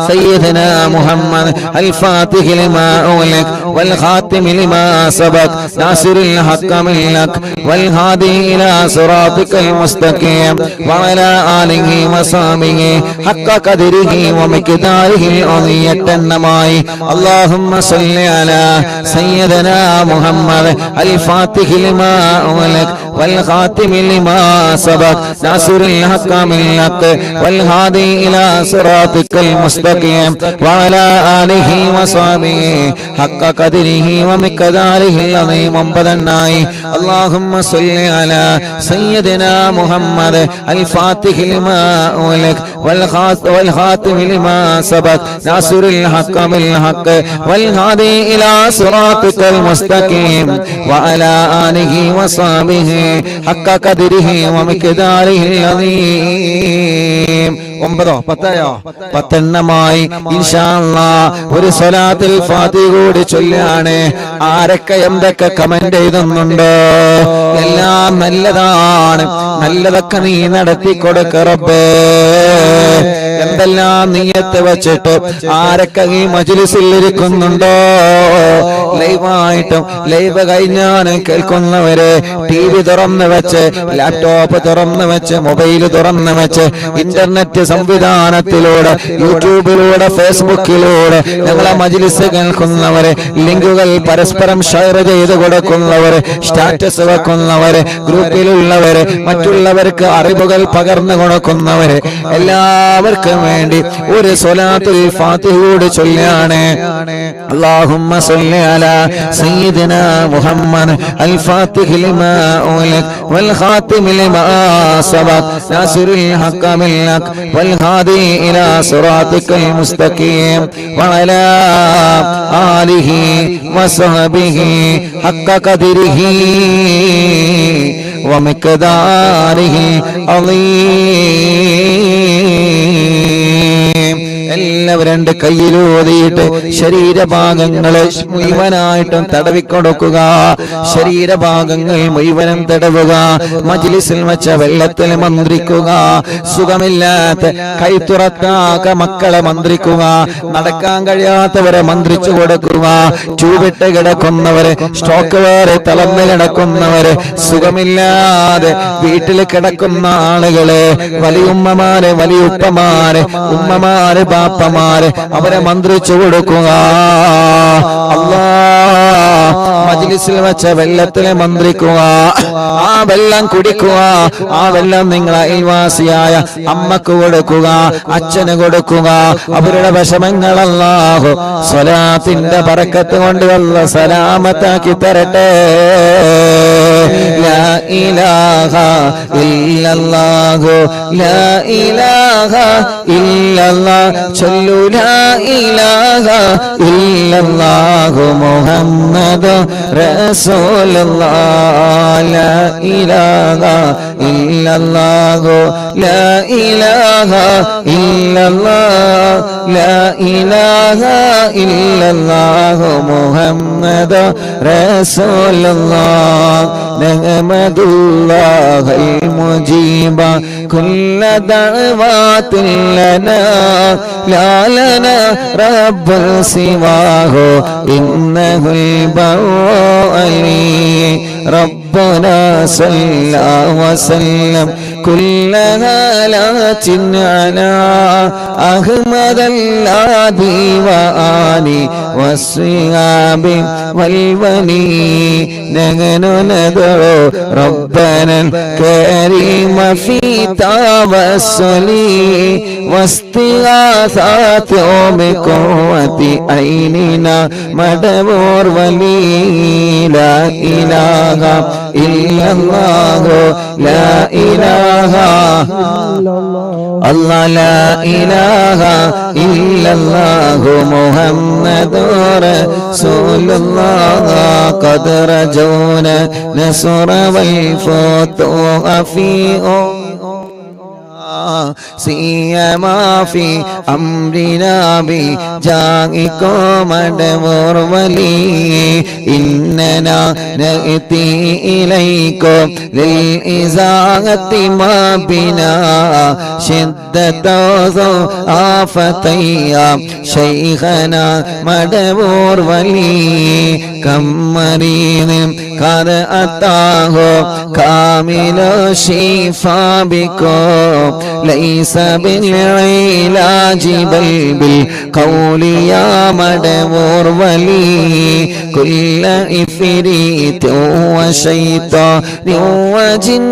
സയ്യിദിനാ മുഹമ്മദ് അൽ ഫാത്തിഹി ലിമാ ഉഗ്ലിഖ വൽ ഖാതിമി ലിമാ സബഖ നാസിറുൽ ഹഖ് ബിൽ ഹഖ് വൽ ഹാദി ഇലാ സിറാതികൽ മുസ്തഖീം വഅലാ ആലിഹി വസഹ്ബിഹി ഹഖ്ക ഖദ്രിഹി വമിഖ്ദാരിഹിൽ അളീം. എണ്ണമായി. اللهم صل على سيدنا محمد الفاتح لما أغلق والخاتم لما سبق ناصر الحق بالحق والهادي إلى صراطك المستقيم وعلى آله وصحبه حق قدره ومقداره العظيم. اللهم صل على سيدنا محمد الفاتح لما أغلق والخاتم لما سبق ناصر الحق بالحق والهادي إلى صراطك المستقيم وعلى آله وصحبه حق قدره ومقداره العظيم. 10 എണ്ണമായി. ഇൻഷാ അല്ലാഹ് ഒരു സ്വലാത്തുൽ ഫാത്തിഹ കൂടി ചൊല്ലാണ്. ആരൊക്കെ എന്തൊക്കെ കമന്റ് എഴുതുന്നുണ്ടോ? എല്ലാം നല്ലതാണ്, നല്ലതൊക്കെ നീ നടത്തി കൊടുക്ക റബ്ബേ. എന്തെല്ലാം നിയ്യത്ത് വെച്ചിട്ട് ആരൊക്കെ ഈ മജ്ലിസിൽ ഇരിക്കുന്നുണ്ടോ? ലൈവായിട്ടും ലൈവ് കഴിഞ്ഞാണ് കേൾക്കുന്നവരെ TV തുറന്നു വെച്ച്, ലാപ്ടോപ്പ് തുറന്നു വെച്ച്, മൊബൈൽ തുറന്നു വെച്ച്, ഇന്റർനെറ്റ് സംവിധാനത്തിലൂടെ, യൂട്യൂബിലൂടെ, ഫേസ്ബുക്കിലൂടെ ഞങ്ങളെ മജ്ലിസ് കേൾക്കുന്നവരെ, ലിങ്കുകൾ പരസ്പരം ഷെയർ ചെയ്ത് കൊടുക്കുന്നവരെ, സ്റ്റാറ്റസ് വെക്കുന്നവരെ, ഗ്രൂപ്പിലുള്ളവരെ, മറ്റുള്ളവർക്ക് അറിവുകൾ പകർന്നു കൊടുക്കുന്നവരെ, എല്ലാവർക്കും വേണ്ടി ഒരു സ്വലാത്തുൽ ഫാത്തിഹ കൂടി ചൊല്ലാണ്. اللهم صل على سيدنا محمد الفاتح لما أغلق والخاتم لما سبق ناصر الحق بالحق والهادي إلى صراطك المستقيم وعلى آله وصحبه حق قدره ومقداره العظيم. എല്ലാവരും 2 കൈയിലൂതിയിട്ട് ശരീരഭാഗങ്ങളെ മുഴുവനായിട്ടും തടവിക്കൊടുക്കുക. ശരീരഭാഗങ്ങൾ മുഴുവനും തടവുക. മജ്ലിസിൽ വെച്ച വെള്ളത്തിൽ മന്ത്രിക്കുക. സുഖമില്ലാത്ത കൈ തുറക്കാത്ത മക്കളെ മന്ത്രിക്കുക. നടക്കാൻ കഴിയാത്തവരെ മന്ത്രിച്ചു കൊടുക്കുക. ട്യൂബിട്ട് കിടക്കുന്നവരെ, സ്റ്റോക്ക് വേറെ തളർന്ന് കിടക്കുന്നവരെ, സുഖമില്ലാതെ വീട്ടിൽ കിടക്കുന്ന ആളുകളെ, വലിയുമ്മമാരെ, വലിയുപ്പമാരെ, ഉമ്മമാരെ, ബാപ്പമാരെ, അവരെ മന്ത്രിച്ചു കൊടുക്കുക. ഓഫീസിൽ വെച്ച വെള്ളത്തിൽ മന്ത്രിക്കുക, ആ വെള്ളം കുടിക്കുക, ആ വെള്ളം നിങ്ങൾ അയൽവാസിയായ അമ്മക്ക് കൊടുക്കുക, അച്ഛന് കൊടുക്കുക. അവരുടെ വിഷമങ്ങൾ അല്ലാഹു സ്വലാത്തിന്റെ ബറക്കത്ത് കൊണ്ട് അല്ലാഹു സലാമത്താക്കി തരട്ടെ. ലാ ഇലാഹ ഇല്ലല്ലാഹു ലാ ഇലാഹ ഇല്ലല്ലാഹ് ചൊല്ലു ലാ ഇലാഹ ഇല്ലല്ലാഹു മുഹമ്മദു റസൂലുള്ളാഹ്. ലാ ഇലാഹ ഇല്ലല്ലാഹു ലാ ഇലാഹ ഇല്ലല്ലാഹ് ലാ ഇലാഹ ഇല്ലല്ലാഹു മുഹമ്മദു റസൂലുള്ളാഹ്. നഹ്മദുല്ലാഹൽ മുജീബ കുല്ല ദഅവാതിൻ ലനാ ലാ ലനാ റബ്ബുൽ സിവാഹു ഇന്നഹുൽ ബർറഅലി. ربنا صلى وسلم كل هالات على أحمد الهادي وآله والصحاب والولي. نحن ندعو ربنا الكريم في توسل واستغاثات بقوة عيننا مدبور ولي. لا إله إلا الله لا إله الله لا إله إلا الله محمد رسول الله. قد رجونا نصر والفتوح في سيما في أمرنا بجاهكم مدبور ولي. إننا نأتي إليكم للإزاحة ما بنا شدة آفتيا شيخنا مدبور ولي. كم مريض قد أتاه كامل الشفاء بكم ليس بالعلاج بل بالقول يا مدبور ولي. كل إفريت وشيطان وجن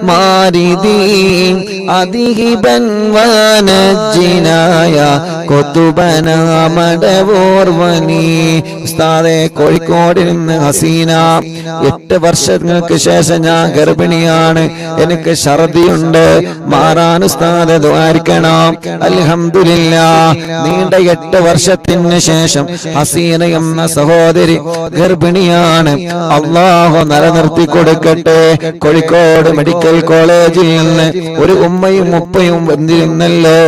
ماردين أذهبا ونجنا يا قطبنا مدبور ولي. ഉസ്താദേ, കോഴിക്കോടിൽ നിന്ന് ഹസീന, 8 വർഷങ്ങൾക്ക് ശേഷം ഞാൻ ഗർഭിണിയാണ്, എനിക്ക് ഛർദിയുണ്ട്, മാറാൻ ഉസ്താദ് ദുആരിക്കണം. അൽഹംദുലില്ലാഹ്, നീണ്ട 8 വർഷത്തിന് ശേഷം ഹസീന എന്ന സഹോദരി ഗർഭിണിയാണ്. അല്ലാഹു നിലനിർത്തി കൊടുക്കട്ടെ. കോഴിക്കോട് മെഡിക്കൽ കോളേജിൽ നിന്ന് ഒരു ഉമ്മയും ഉപ്പയും വന്നിരുന്നല്ലോ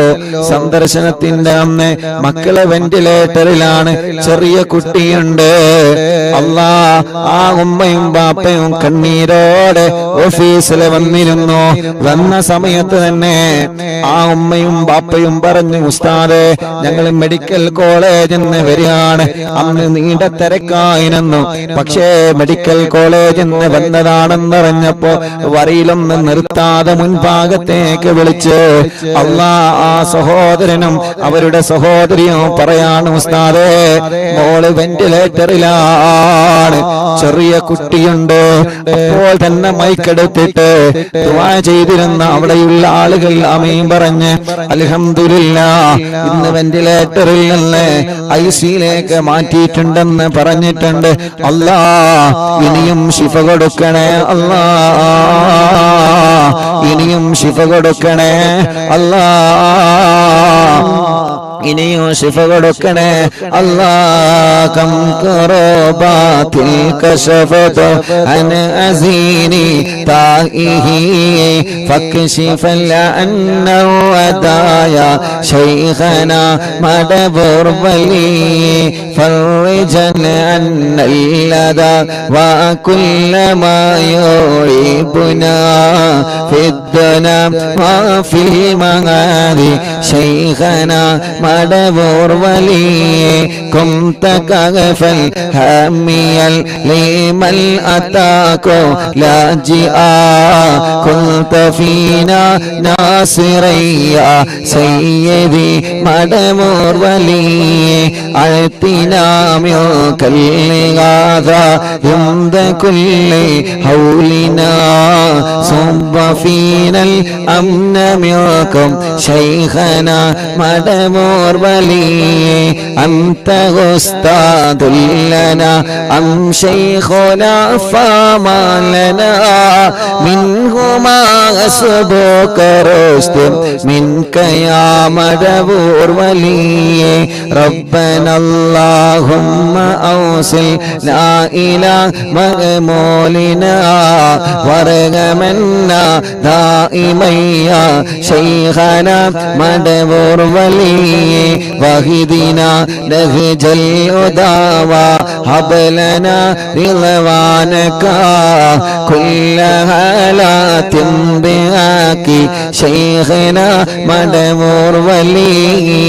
സന്ദർശനത്തിന്റെ അന്ന്. മക്കളെ വെന്റിലേറ്ററിലാണ്, ചെറിയ കുട്ടിയുണ്ട്. അല്ലാ, ആ ഉമ്മയും ബാപ്പയും കണ്ണീരോടെ ഓഫീസിൽ വന്നിരുന്നു. വന്ന സമയത്ത് തന്നെ ആ ഉമ്മയും ബാപ്പയും പറഞ്ഞു, ഉസ്താദേ, ഞങ്ങൾ മെഡിക്കൽ കോളേജിൽ നിന്ന് വരികയാണ്. അന്ന് നീണ്ട തിരക്കായിരുന്നു. പക്ഷേ മെഡിക്കൽ കോളേജിൽ നിന്ന് വന്നതാണെന്നറിഞ്ഞപ്പോ വരിയിലൊന്ന് നിർത്താതെ മുൻഭാഗത്തേക്ക് വിളിച്ച് അല്ലാ, ആ സഹോദരനും അവരുടെ സഹോദരിയും പറയാണ്, ഉസ്താദേ, മോള് വെന്റിലേറ്ററിലാണ്, ചെറിയ കുട്ടിയുണ്ട്. അപ്പോൾ തന്നെ മൈക്കെടുത്തിട്ട് ദുആ ചെയ്തിരുന്ന അവിടെയുള്ള ആളുകൾ ആമീൻ പറഞ്ഞ് അൽഹംദുലില്ലാഹ്, ഇന്ന് വെന്റിലേറ്ററിൽ നിന്ന് ഐസിയിലേക്ക് മാറ്റിയിട്ടുണ്ടെന്ന് പറഞ്ഞിട്ടുണ്ട്. അല്ലാ, ഇനിയും ശിഫ കൊടുക്കണേ അല്ലാ, ഇനിയും ശിഫ കൊടുക്കണേ അല്ലാ, ഇനിയും ശിഫ കൊടുക്കണേ അല്ലാ. കം കറബാത്തിൽ കശഫത അൻ അസീനി താഇഹി ഫക്ശിഫൽ അന്നഹു അദായ ശൈഖനാ മദബുർ വലി. ഫർജൻ അന്നൽ ലദാ വകുല്ല മാ യുഇബുനാ ഫിദ്ദുനാ വഫിൽ മഗാദി ശൈഖനാ മടവൂർ വലിയെ കുംത കഗഫൽ ഹമിയൽ ലീമൽ അതാകോ ലാജിആ കുൽത ഫീനാ നാസിറയ്യ സയ്യിദി മടവൂർ വലിയെ അഴ്ത്തിനാ മിൽകൽ ഗാദാ യുംദ കുല്ലി ഹൗലിനാ സുബ്ബ ഫീനൽ അംന മിൽകും ശൈഖനാ മടവൂർ വലിയെ അൻത ഉസ്താദുൽ ലനാ അം ശൈഖുനാ ഫമാ ലനാ മിൻഹുമാ അസ്ബുക റുസ്തും മിൻക യാ മടവൂർ വലിയെ റബ്ബനാ അല്ലാഹുമ്മ ഔസിൽ ലാ ഇലാഹ മഅമൂലിനാ വർഗമന്നാ ദായിമയ്യ ശൈഖനാ മടവൂർ വലിയെ വഹിദിനാ നഹ്ജൽ ഉദാവ ഹബ്ലനാ റിളവാനക കുല്ല ഹാലാത്തിൻ ബിആക്കി ശൈഖനാ മടവൂർ വലിയെ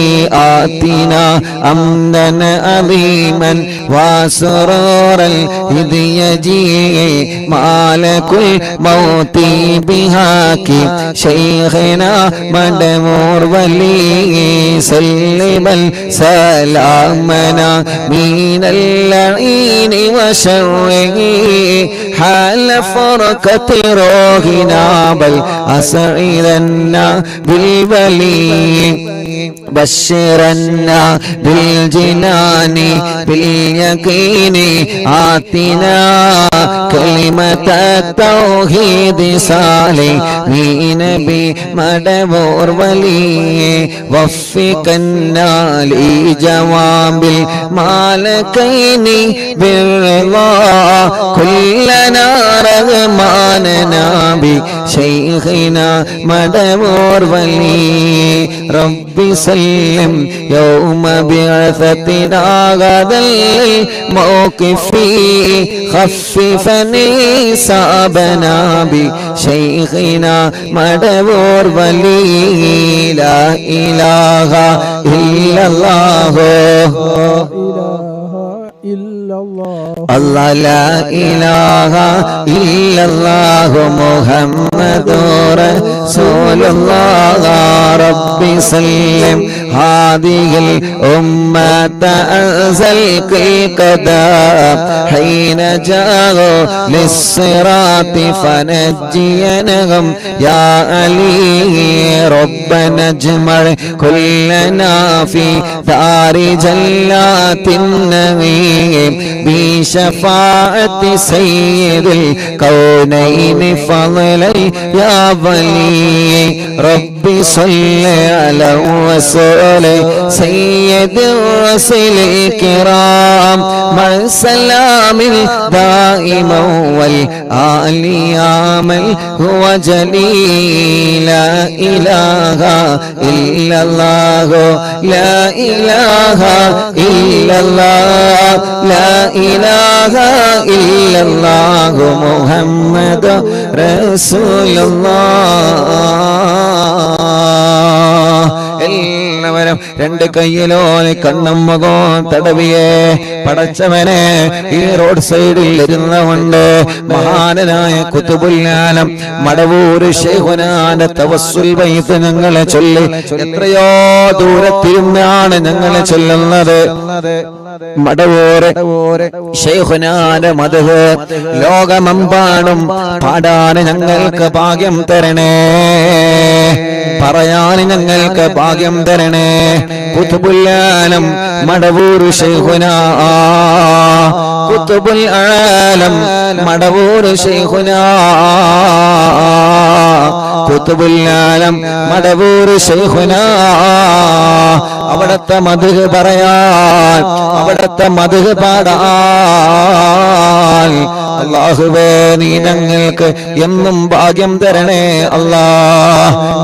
ആതിനാ അംദൻ അദീമൻ വസറൂറൽ ഇദ് യജീ മാലകുൽ മൗതി ബിഹാക്കി ശൈഖനാ മടവൂർ വലിയെ സല്ലമൽ സലാമനാ മിനൽ ലഈനി വശർരി ഹാല ഫർഖതി റോഹിനാ ബൽ അസ്ഇദന്നാ ബിൽ വലി بشرنا بالجنان باليقين آتنا كلمة التوحيد صالحين بمدبور ولي وفقنا لجواب المالكين بالرضا كلنا رغماننا بشيخنا مدبور ولي ربي سلم يوم بعثتنا غدا الموقف خففني صابنا بشيخنا مدبور ولي لا إله إلا الله الله لا إله إلا الله محمد رسول الله ربي سلم هذه الأمة أنزل القدام حين جاءوا للصراط فنجينهم يا علي ربنا اجمع كلنا في دار جلات النعيم بشفاعة سيد الكونين فضلا يا ولي ربي صل على رسول سيد الرسل الكرام مع السلام الدائم والآل يا من هو جليل لا إله إلا الله لا إله إلا الله لا إله إلا الله محمد رسول الله എല്ലാവരും രണ്ട് കയ്യിലോനെ കണ്ണും മുഖവും തടവിയെ പടച്ചവനെ ഈ റോഡ് സൈഡിൽ ഇരുന്നുകൊണ്ട് മഹാനായ ഖുതുബുൽ ആലം മടവൂർ ശൈഖുനാന്റെ തവസ്സുൽ ബൈത്ത് ഞങ്ങളെ ചൊല്ലി എത്രയോ ദൂരത്തിരുന്നാണ് ഞങ്ങളെ ചൊല്ലുന്നത്. മടവൂർ ശൈഖുനാന്റെ മദ്ഹ് ലോകമെമ്പാടും പാടാൻ ഞങ്ങൾക്ക് ഭാഗ്യം തരണേ, പറയാൻ ഞങ്ങൾക്ക് ഭാഗ്യം തരണേ. ഖുതുബുൽ ആലം മടവൂർ ശൈഖുനാ, ഖുതുബുൽ ആലം മടവൂർ ശൈഖുനാ, ഖുതുബുൽ ആലം മടവൂർ ശൈഖുനാ. അവിടത്തെ മദ്ഹ് പറയാൻ, അവിടത്തെ മദ്ഹ് പാടാൻ അല്ലാഹുവേ നീ ഞങ്ങൾക്ക് എന്നും ഭാഗ്യം തരണേ അല്ലാ.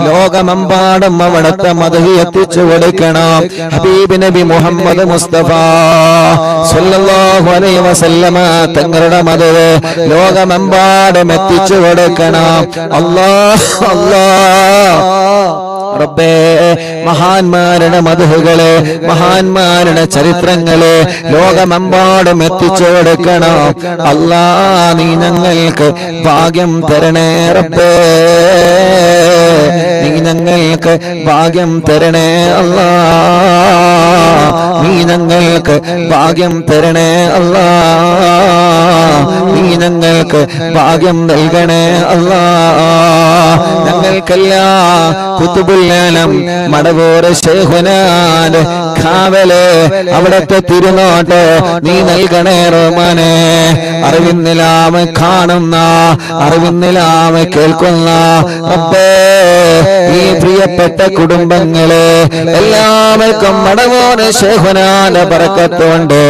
ലോകമെമ്പാടും അവിടത്തെ മദ്ഹ് എത്തിച്ചു കൊടുക്കണം. ഹബീബ് നബി മുഹമ്മദ് മുസ്തഫ സല്ലല്ലാഹു അലൈഹി വസല്ലമ തങ്ങളുടെ മദ്ഹ് ലോകമെമ്പാടും എത്തിച്ചു കൊടുക്കണം. അല്ലാഹ് അല്ലാഹ് റബ്ബേ മഹാന്മാരുടെ മദ്ഹുകളെ മഹാന്മാരുടെ ചരിത്രങ്ങളെ ലോകമെമ്പാടും എത്തിച്ചു കൊടുക്കണം അല്ലാ നീ ഞങ്ങൾക്ക് ഭാഗ്യം തരണേ റബ്ബേ നീ ഞങ്ങൾക്ക് ഭാഗ്യം തരണേ അല്ലാ നീ ഞങ്ങൾക്ക് ഭാഗ്യം തരണേ അല്ലാ നീ ഞങ്ങൾക്ക് ഭാഗ്യം നൽകണേ അല്ലാ ഞങ്ങൾക്കെല്ലാം കുതുബുൽ മടവൂർ ശൈഖുനാന്റെ കാവല് അവിടത്തെ തിരുനോട്ട് നീ നൽകണേ റഹ്മാനേ അറിവിന്നിലാമ കാണുന്ന അറിവിന്നിലാമ കേൾക്കുന്ന റബ്ബേ ഈ പ്രിയപ്പെട്ട കുടുംബങ്ങളെ എല്ലാവർക്കും മടവൂർ ശൈഖുനാന്റെ ബറക്കത്തുണ്ട്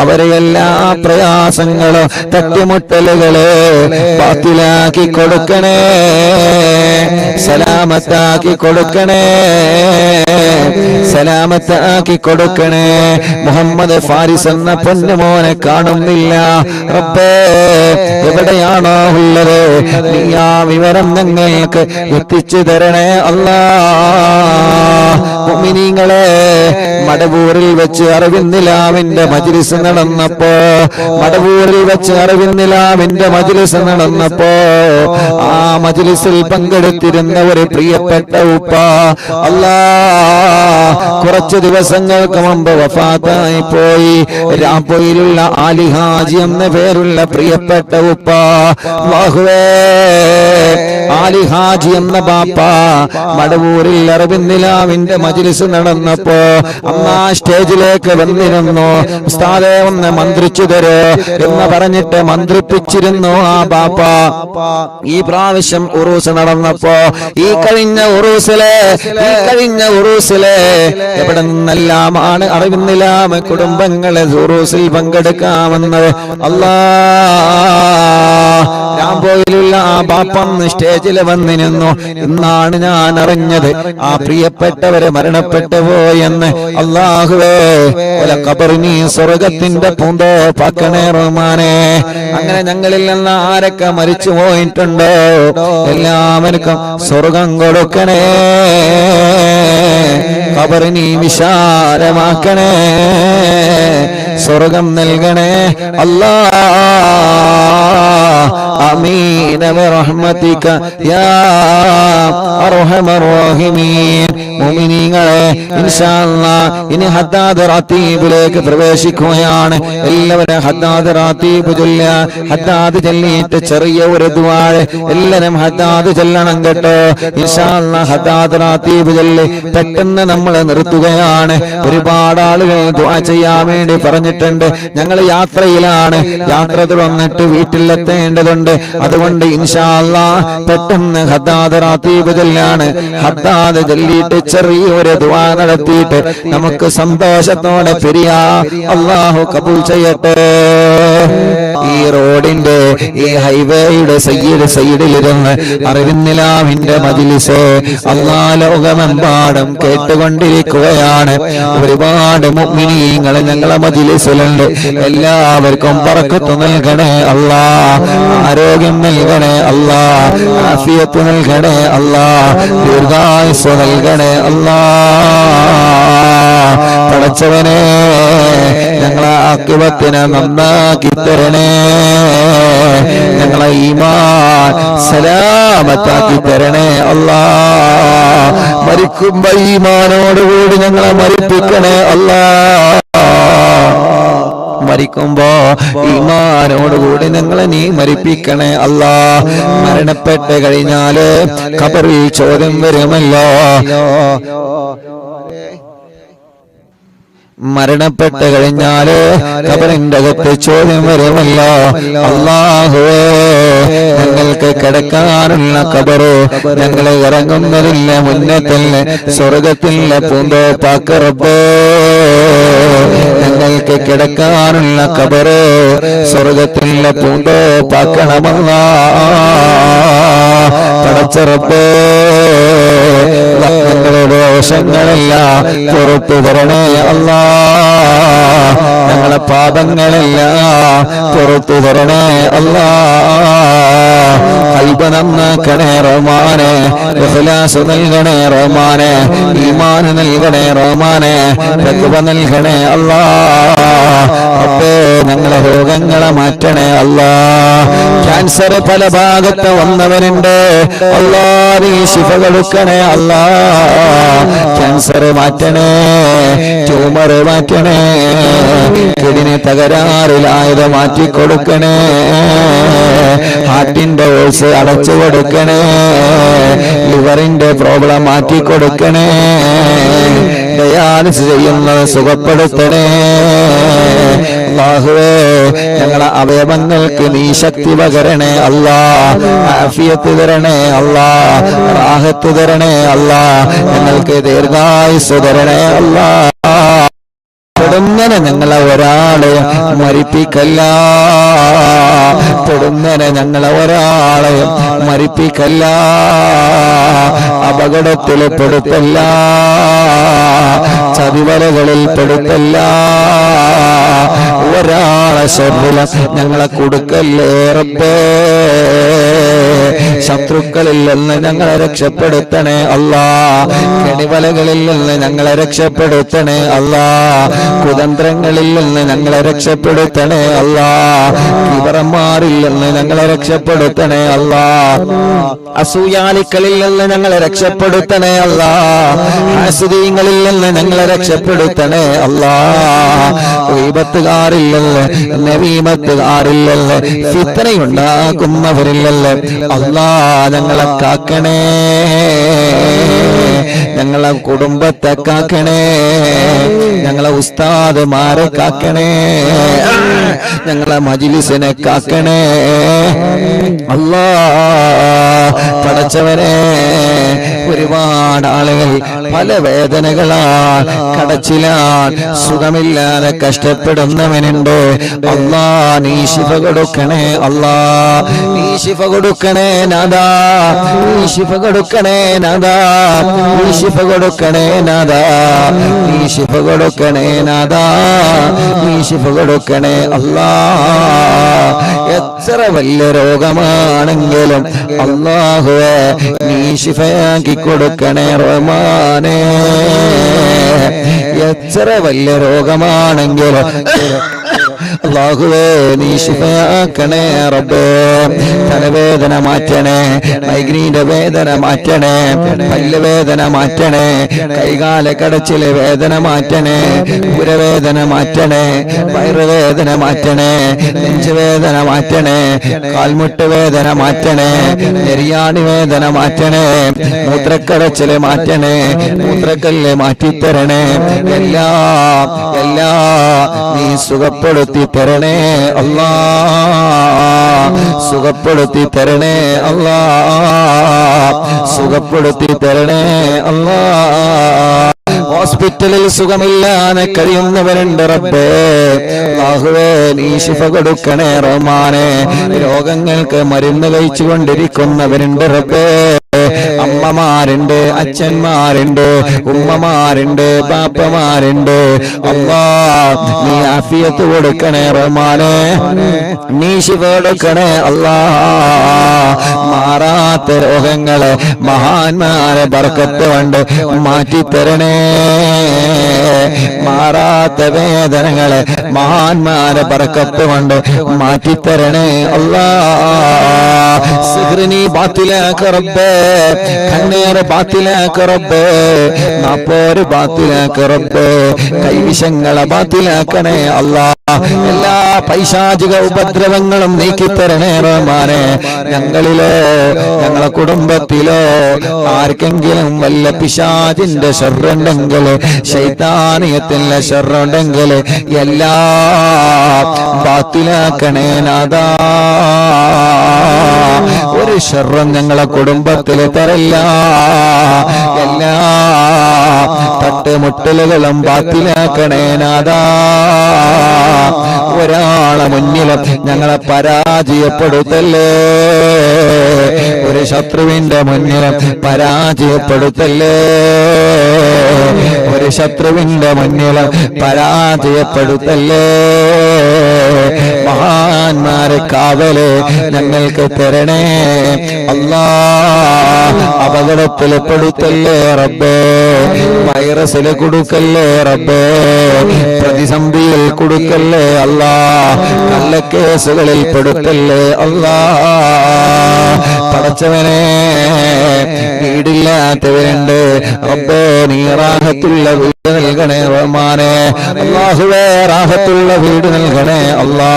അവരെ എല്ലാ പ്രയാസങ്ങളും തട്ടിമുട്ടലുകളെ ബാത്തിലാക്കി കൊടുക്കണേ സലാമത്താക്കി കൊടുക്കണേ സലാമത്താക്കി കൊടുക്കണേ മുഹമ്മദ് ഫാരിസ് എന്ന പൊന്നുമോനെ കാണുന്നില്ല റബ്ബേ എവിടെയാണോ ഉള്ളത് നീ ആ വിവരം ഞങ്ങൾക്ക് എത്തിച്ചു തരണേ അല്ലാ മുഅ്മിനീങ്ങളെ മടവൂരിൽ വെച്ച് അറിവിന്നിലാവിന്റെ മജ്ലിസ് നടന്നപ്പോ മടവൂരിൽ വെച്ച് അറിവിന്നിലാവിന്റെ മജ്ലിസ് നടന്നപ്പോ ആ മജ്ലിസിൽ പങ്കെടുത്തിരുന്ന ഒരു പ്രിയപ്പെട്ട ഉപ്പ അല്ലാ കുറച്ചു ദിവസങ്ങൾക്ക് മുമ്പ് വഫാത്തായി പോയി രാംപൊയിലുള്ള ആലി ഹാജി എന്ന പേരുള്ള പ്രിയപ്പെട്ട ഉപ്പ അല്ലാഹുവേ ആലി ഹാജി എന്ന ബാപ്പ മടവൂരിൽ അറിവിന്നിലാവിന്റെ മജ്ലിസ് നടന്നപ്പോ അമ്മ സ്റ്റേജിലേക്ക് വന്നിരുന്നു ഉസ്താദേ ഒന്ന് മന്ത്രിച്ചു തരോ എന്ന് പറഞ്ഞിട്ട് മന്ത്രിപ്പിച്ചിരുന്നു ആ ബാപ്പ ഈ പ്രാവശ്യം ഉറൂസ് നടന്നപ്പോ ഈ കഴിഞ്ഞ ഉറൂസിലെ എവിടെ നിന്നെല്ലാമാണ് അറിവിന്നിലാമ കുടുംബങ്ങളെ ഉറൂസിൽ പങ്കെടുക്കാമെന്നത് അല്ലാ രാംപോയിലുള്ള ആ ബാപ്പം സ്റ്റേജിൽ വന്നിരുന്നു എന്നാണ് ഞാൻ അറിഞ്ഞത് ആ പ്രിയപ്പെട്ടവരെ മരണപ്പെട്ടു പോയെന്ന് അല്ലാഹുവേ ഖബറിനി സ്വർഗത്തിന്റെ പൂന്തോപ്പാക്കണേ റഹ്മാനേ അങ്ങനെ ഞങ്ങളിൽ നിന്ന് ആരൊക്കെ മരിച്ചു പോയിട്ടുണ്ടോ എല്ലാവർക്കും സ്വർഗം കൊടുക്കണേ ഖബറിനി വിശാലമാക്കണേ സ്വർഗം നൽകണേ അല്ലാ ആമീൻ ബിറഹ്മതിക യാ അർഹമർ റഹീമീൻ മുഅ്മിനീങ്ങളെ ഇൻഷാ അല്ലാഹ് ഇനി ഹദ്ദാദ് റാത്തീബിലേക്ക് പ്രവേശിക്കുകയാണ് എല്ലാവരും ഹദ്ദാദ് റാത്തീബ് ചൊല്ലുക ഹദ്ദാദ് ചൊല്ലിയിട്ട് ചെറിയ ഒരു ദുആ എല്ലാവരും ഹദ്ദാദ് ചൊല്ലണം കേട്ടോ ഇൻഷാ അല്ലാഹ് ഹദ്ദാദ് റാത്തീബ് ചൊല്ലി പെട്ടെന്ന് നമ്മൾ നിർത്തുകയാണ് ഒരുപാട് ആളുകൾ ദുആ ചെയ്യാൻ വേണ്ടി പറഞ്ഞിട്ടുണ്ട് ഞങ്ങൾ യാത്രയിലാണ് യാത്ര തുടർന്നിട്ട് വീട്ടിലെത്തേണ്ടതുണ്ട് അതുകൊണ്ട് ഇൻഷാ അല്ലാഹ് പെട്ടെന്ന് ഹദ്ദാദ് റാത്തീബ് ചൊല്ലാണ് ഹദ്ദാദ് ചൊല്ലിയിട്ട് ചെറിയൊരു ദുആ നടത്തിയിട്ട് നമുക്ക് സന്തോഷത്തോടെ പിരിയാ അല്ലാഹു കബൂൽ ചെയ്യട്ടെ ഈ റോഡിന്റെ ഈ ഹൈവേയുടെ സൈഡിലിരുന്ന് അറിവിന്നിലാവിന്റെ മജ്ലിസ് അല്ലാഹ് ലോകമെമ്പാടും കേട്ടുകൊണ്ടിരിക്കുകയാണ് ഒരുപാട് മുഅ്മിനീങ്ങൾ ഞങ്ങളെ മജ്ലിസിലുണ്ട് എല്ലാവർക്കും ബറക്കത്ത് നൽകണേ അല്ലാഹ് ആരോഗ്യം നൽകണേ അല്ലാഹ് ആഫിയത്ത് നൽകണേ അല്ലാഹ് ദീർഘായുസ്സ് നൽകണേ അല്ലാഹ് പടച്ചവനെ ഞങ്ങളെ ആഖിബത്തിനെ നന്നാക്കി തരണേ ഞങ്ങളെ ഈമാൻ സലാമത്താക്കി തരണേ അല്ലാഹ് മരിക്കുമ്പോ ഈമാനോടുകൂടി ഞങ്ങളെ മരിപ്പിക്കണേ അല്ലാഹ് മരിക്കുമ്പോ ഈമാനോടുകൂടി ഞങ്ങളെ നീ മരിപ്പിക്കണേ അല്ലാഹ് മരണപ്പെട്ട് കഴിഞ്ഞാല് ഖബറിൽ ചോദ്യം വരുമല്ലോ മരണപ്പെട്ട് കഴിഞ്ഞാല് ഖബറിന്റെ അകത്ത് ചോദ്യം വരുമല്ലോ അല്ലാഹുവേ ഞങ്ങൾക്ക് കിടക്കാനുള്ള ഖബറ് ഞങ്ങളെ ഇറങ്ങുന്നതില്ല മുന്നേ തന്നെ സ്വർഗത്തിലെ പൂന്തോപ്പാക്ക് റബ്ബേ ഞങ്ങൾക്ക് കിടക്കാനുള്ള ഖബറ് സ്വർഗത്തിലെ പൂന്തോപ്പാക്കണമല്ലാ പടച്ച റബ്ബേ ഞങ്ങളോട് ദോഷങ്ങളെല്ലാം പുറത്തു തരണേ അല്ലാ. ഞങ്ങളെ പാപങ്ങളെല്ലാം പുറത്തു തരണേ അല്ലാ. ഖൽബ് നന്നാക്കണേ റഹ്മാനെ, ഇഖ്ലാസ് നൽകണേ റഹ്മാനെ, ഈമാൻ നൽകണേ റഹ്മാനെ, തഖ്വ നൽകണേ അല്ലാ. അപ്പേ ഞങ്ങളെ രോഗങ്ങളെ മാറ്റണേ അല്ലാ. ക്യാൻസർ പല ഭാഗത്ത് വന്നവരുണ്ട് അല്ലാ, നീ ശിഫ കൊടുക്കണേ അല്ലാ. ക്യാൻസർ മാറ്റണേ, ട്യൂമർ മാറ്റണേ, കിഡ്നി തകരാറിലായത് മാറ്റിക്കൊടുക്കണേ, ഹാർട്ടിന്റെ ഓൾസ് അടച്ചു കൊടുക്കണേ, ലിവറിന്റെ പ്രോബ്ലം മാറ്റിക്കൊടുക്കണേ, ഡയാലിസിസ് ചെയ്യുന്നത് സുഖപ്പെടുത്തണേ. അല്ലാഹുവേ ഞങ്ങളെ അവയവങ്ങൾക്ക് നീ ശക്തി പകരണേ അല്ലാ, ആഫിയത്ത് തരണേ അല്ലാ, റാഹത്ത് തരണേ അല്ലാ, ഞങ്ങൾക്ക് ദീർഘായുസ്സ് തരണേ അല്ലാ. പെടുന്നനെ ഞങ്ങളെ ഒരാളെ മരിപ്പിക്കല്ല, പെടുന്നനെ ഞങ്ങളെ ഒരാളെ മരിപ്പിക്കല്ല, അപകടത്തിൽ പെടുത്തല്ല, ചതിവലകളിൽ പെടുത്തല്ല, ഒരാളെ ശരീരം ഞങ്ങളെ കൊടുക്കല്ലേ റബ്ബേ. ശത്രുക്കളിൽ നിന്ന് ഞങ്ങളെ രക്ഷപ്പെടുത്തണേ അല്ലാ, കെണിവലകളിൽ നിന്ന് ഞങ്ങളെ രക്ഷപ്പെടുത്തണേ അല്ലാ, കുതന്ത്രങ്ങളിൽ നിന്ന് ഞങ്ങളെ രക്ഷപ്പെടുത്തണേ അല്ലാ, കിബറന്മാരിൽ നിന്ന് ഞങ്ങളെ രക്ഷപ്പെടുത്തണേ അല്ലാ, അസൂയാലിക്കളിൽ നിന്ന് ഞങ്ങളെ രക്ഷപ്പെടുത്തണേ അല്ലാ, ഹാസിദീങ്ങളിൽ നിന്ന് ഞങ്ങളെ രക്ഷപ്പെടുത്തണേ അല്ലാ, ഗീബത്തുകാരിൽ നിന്ന് നമീമത്തുകാരിൽ നിന്ന് ഫിത്നയുണ്ടാക്കുന്നവരിൽ നിന്ന് അല്ലാ ഞങ്ങളെ കാക്കണേ, ഞങ്ങളെ കുടുംബത്തെ കാക്കണേ, ഞങ്ങളെ ഉസ്താദ്മാരെ കാക്കണേ, ഞങ്ങളെ മജ്ലിസിനെ കാക്കണേ അല്ലാ. പടച്ചവനെ ഒരുപാട് ആളുകൾ പല വേദനകളാൽ കടച്ചിലാൽ സുഖമില്ലാതെ കഷ്ടപ്പെടുന്നവനുണ്ട് അല്ലാ. നീ ശിഫ കൊടുക്കണേ അല്ലാ, നീ ശിഫ കൊടുക്കണേ നാദാ, നീ ശിഫ കൊടുക്കണേ നാദാ, നീ ശിഫ കൊടുക്കണേ നാദാ, നീ ശിഫ കൊടുക്കണേ നാദാ, നീ ശിഫ കൊടുക്കണേ അല്ലാ. എത്ര വലിയ രോഗമാണെങ്കിലും അല്ലാഹുവേ നീ ശിഫയാക്കി കൊടുക്കണേ റഹ്മാനേ. എത്ര വലിയ രോഗമാണെങ്കിലും അല്ലാഹുവേ നീ ശിഫയാക്കണേ റബ്ബേ. തലവേദന മാറ്റണേ, മൈഗ്രീന്റെ വേദന മാറ്റണേ, പല്ലുവേദന മാറ്റണേ, കൈകാല കടച്ചിലെ വേദന മാറ്റണേ, ഉരവേദന മാറ്റണേ, വയറുവേദന മാറ്റണേ, നെഞ്ചുവേദന മാറ്റണേ, കാൽമുട്ട് വേദന മാറ്റണേ, നെരിയാണി വേദന മാറ്റണേ, മൂത്രക്കടച്ചില് മാറ്റണേ, മൂത്രക്കല്ല് മാറ്റിത്തരണേ, എല്ലാ നീ സുഖപ്പെടുത്തി തരണേ അല്ലാ, സുഖപ്പെടുത്തി തരണേ അല്ലാ, സുഖപ്പെടുത്തി തരണേ അല്ലാ. ഹോസ്പിറ്റലിൽ സുഖമില്ലാതെ കഴിയുന്നവരുണ്ട് റബ്ബേ, അല്ലാഹുവേ നീ ശിഫ കൊടുക്കണേ റഹ്മാനേ. രോഗങ്ങൾക്ക് മരുന്ന് കഴിച്ചു കൊണ്ടിരിക്കുന്നവരുണ്ട് റബ്ബേ, അമ്മമാരുണ്ട്, അച്ഛന്മാരുണ്ട്, ഉമ്മമാരുണ്ട്, ബാപ്പമാരുണ്ട്. അല്ലാ നീ ആഫിയത്ത് കൊടുക്കണേ റഹ്മാനേ, നീ ശിഫ കൊടുക്കണേ അല്ലാ. മാറാത്ത രോഗങ്ങളെ മഹാന്മാരെ ബർക്കത്ത് കൊണ്ട് മാറ്റിത്തരണേ, മാറാത്ത വേദനകളെ മഹാന്മാരെ ബർക്കത്ത് കൊണ്ട് മാറ്റിത്തരണേ അല്ലാ. സിഹ്റിനി ബാത്തിലാക്ക റബ്ബേ, കണ്ണേറ് ബാത്തിലാക്ക റബ്ബേ, നാപ്പോര് ബാത്തിലാക്ക റബ്ബേ, കൈവിഷങ്ങളെ ബാത്തിലാക്കണേ അല്ലാ. എല്ലാ പൈശാചിക ഉപദ്രവങ്ങളും നീക്കിത്തരണേ റഹ്മാനേ. ഞങ്ങളിലോ ഞങ്ങളെ കുടുംബത്തിലോ ആർക്കെങ്കിലും വല്ല പിശാചിന്റെ ശർറുണ്ടെങ്കിൽ, ശൈത്താനിയത്തിന്റെ ശർറുണ്ടെങ്കിൽ എല്ലാം ബാത്തിലാക്കണേ നാദാ. ഒരു ശർറും ഞങ്ങളെ കുടുംബത്തിൽ തരല്ല. എല്ലാ തട്ടുമുട്ടലുകളും ബാത്തിലാക്കണേ നാദാ. ഒരാളെ മുന്നിലും ഞങ്ങളെ പരാജയപ്പെടുത്തല്ലേ. ഒരു ശത്രുവിന്റെ മുന്നിലും പരാജയപ്പെടുത്തല്ലേ. ഒരു ശത്രുവിന്റെ മുന്നിലും പരാജയപ്പെടുത്തല്ലേ. മഹാന്മാരെ കാവല് ഞങ്ങൾക്ക് തരണേ അല്ലാ. അപകടത്തിൽ പെടുത്തല്ലേ റബ്ബേ. വൈറസിൽ കൊടുക്കല്ലേ റബ്ബേ. പ്രതിസന്ധിയിൽ കൊടുക്കല്ലേ അല്ലാ. കള്ളക്കേസുകളിൽ പെടുത്തല്ലേ അല്ലാ. പടച്ചവനെ, വീടില്ലാത്തവരുണ്ട് റബ്ബേ, നീ റാഹത്തുള്ള വീട് നൽകണേ റഹ്മാനെ. അല്ലാഹുവേ, റാഹത്തുള്ള വീട് നൽകണേ അല്ലാ.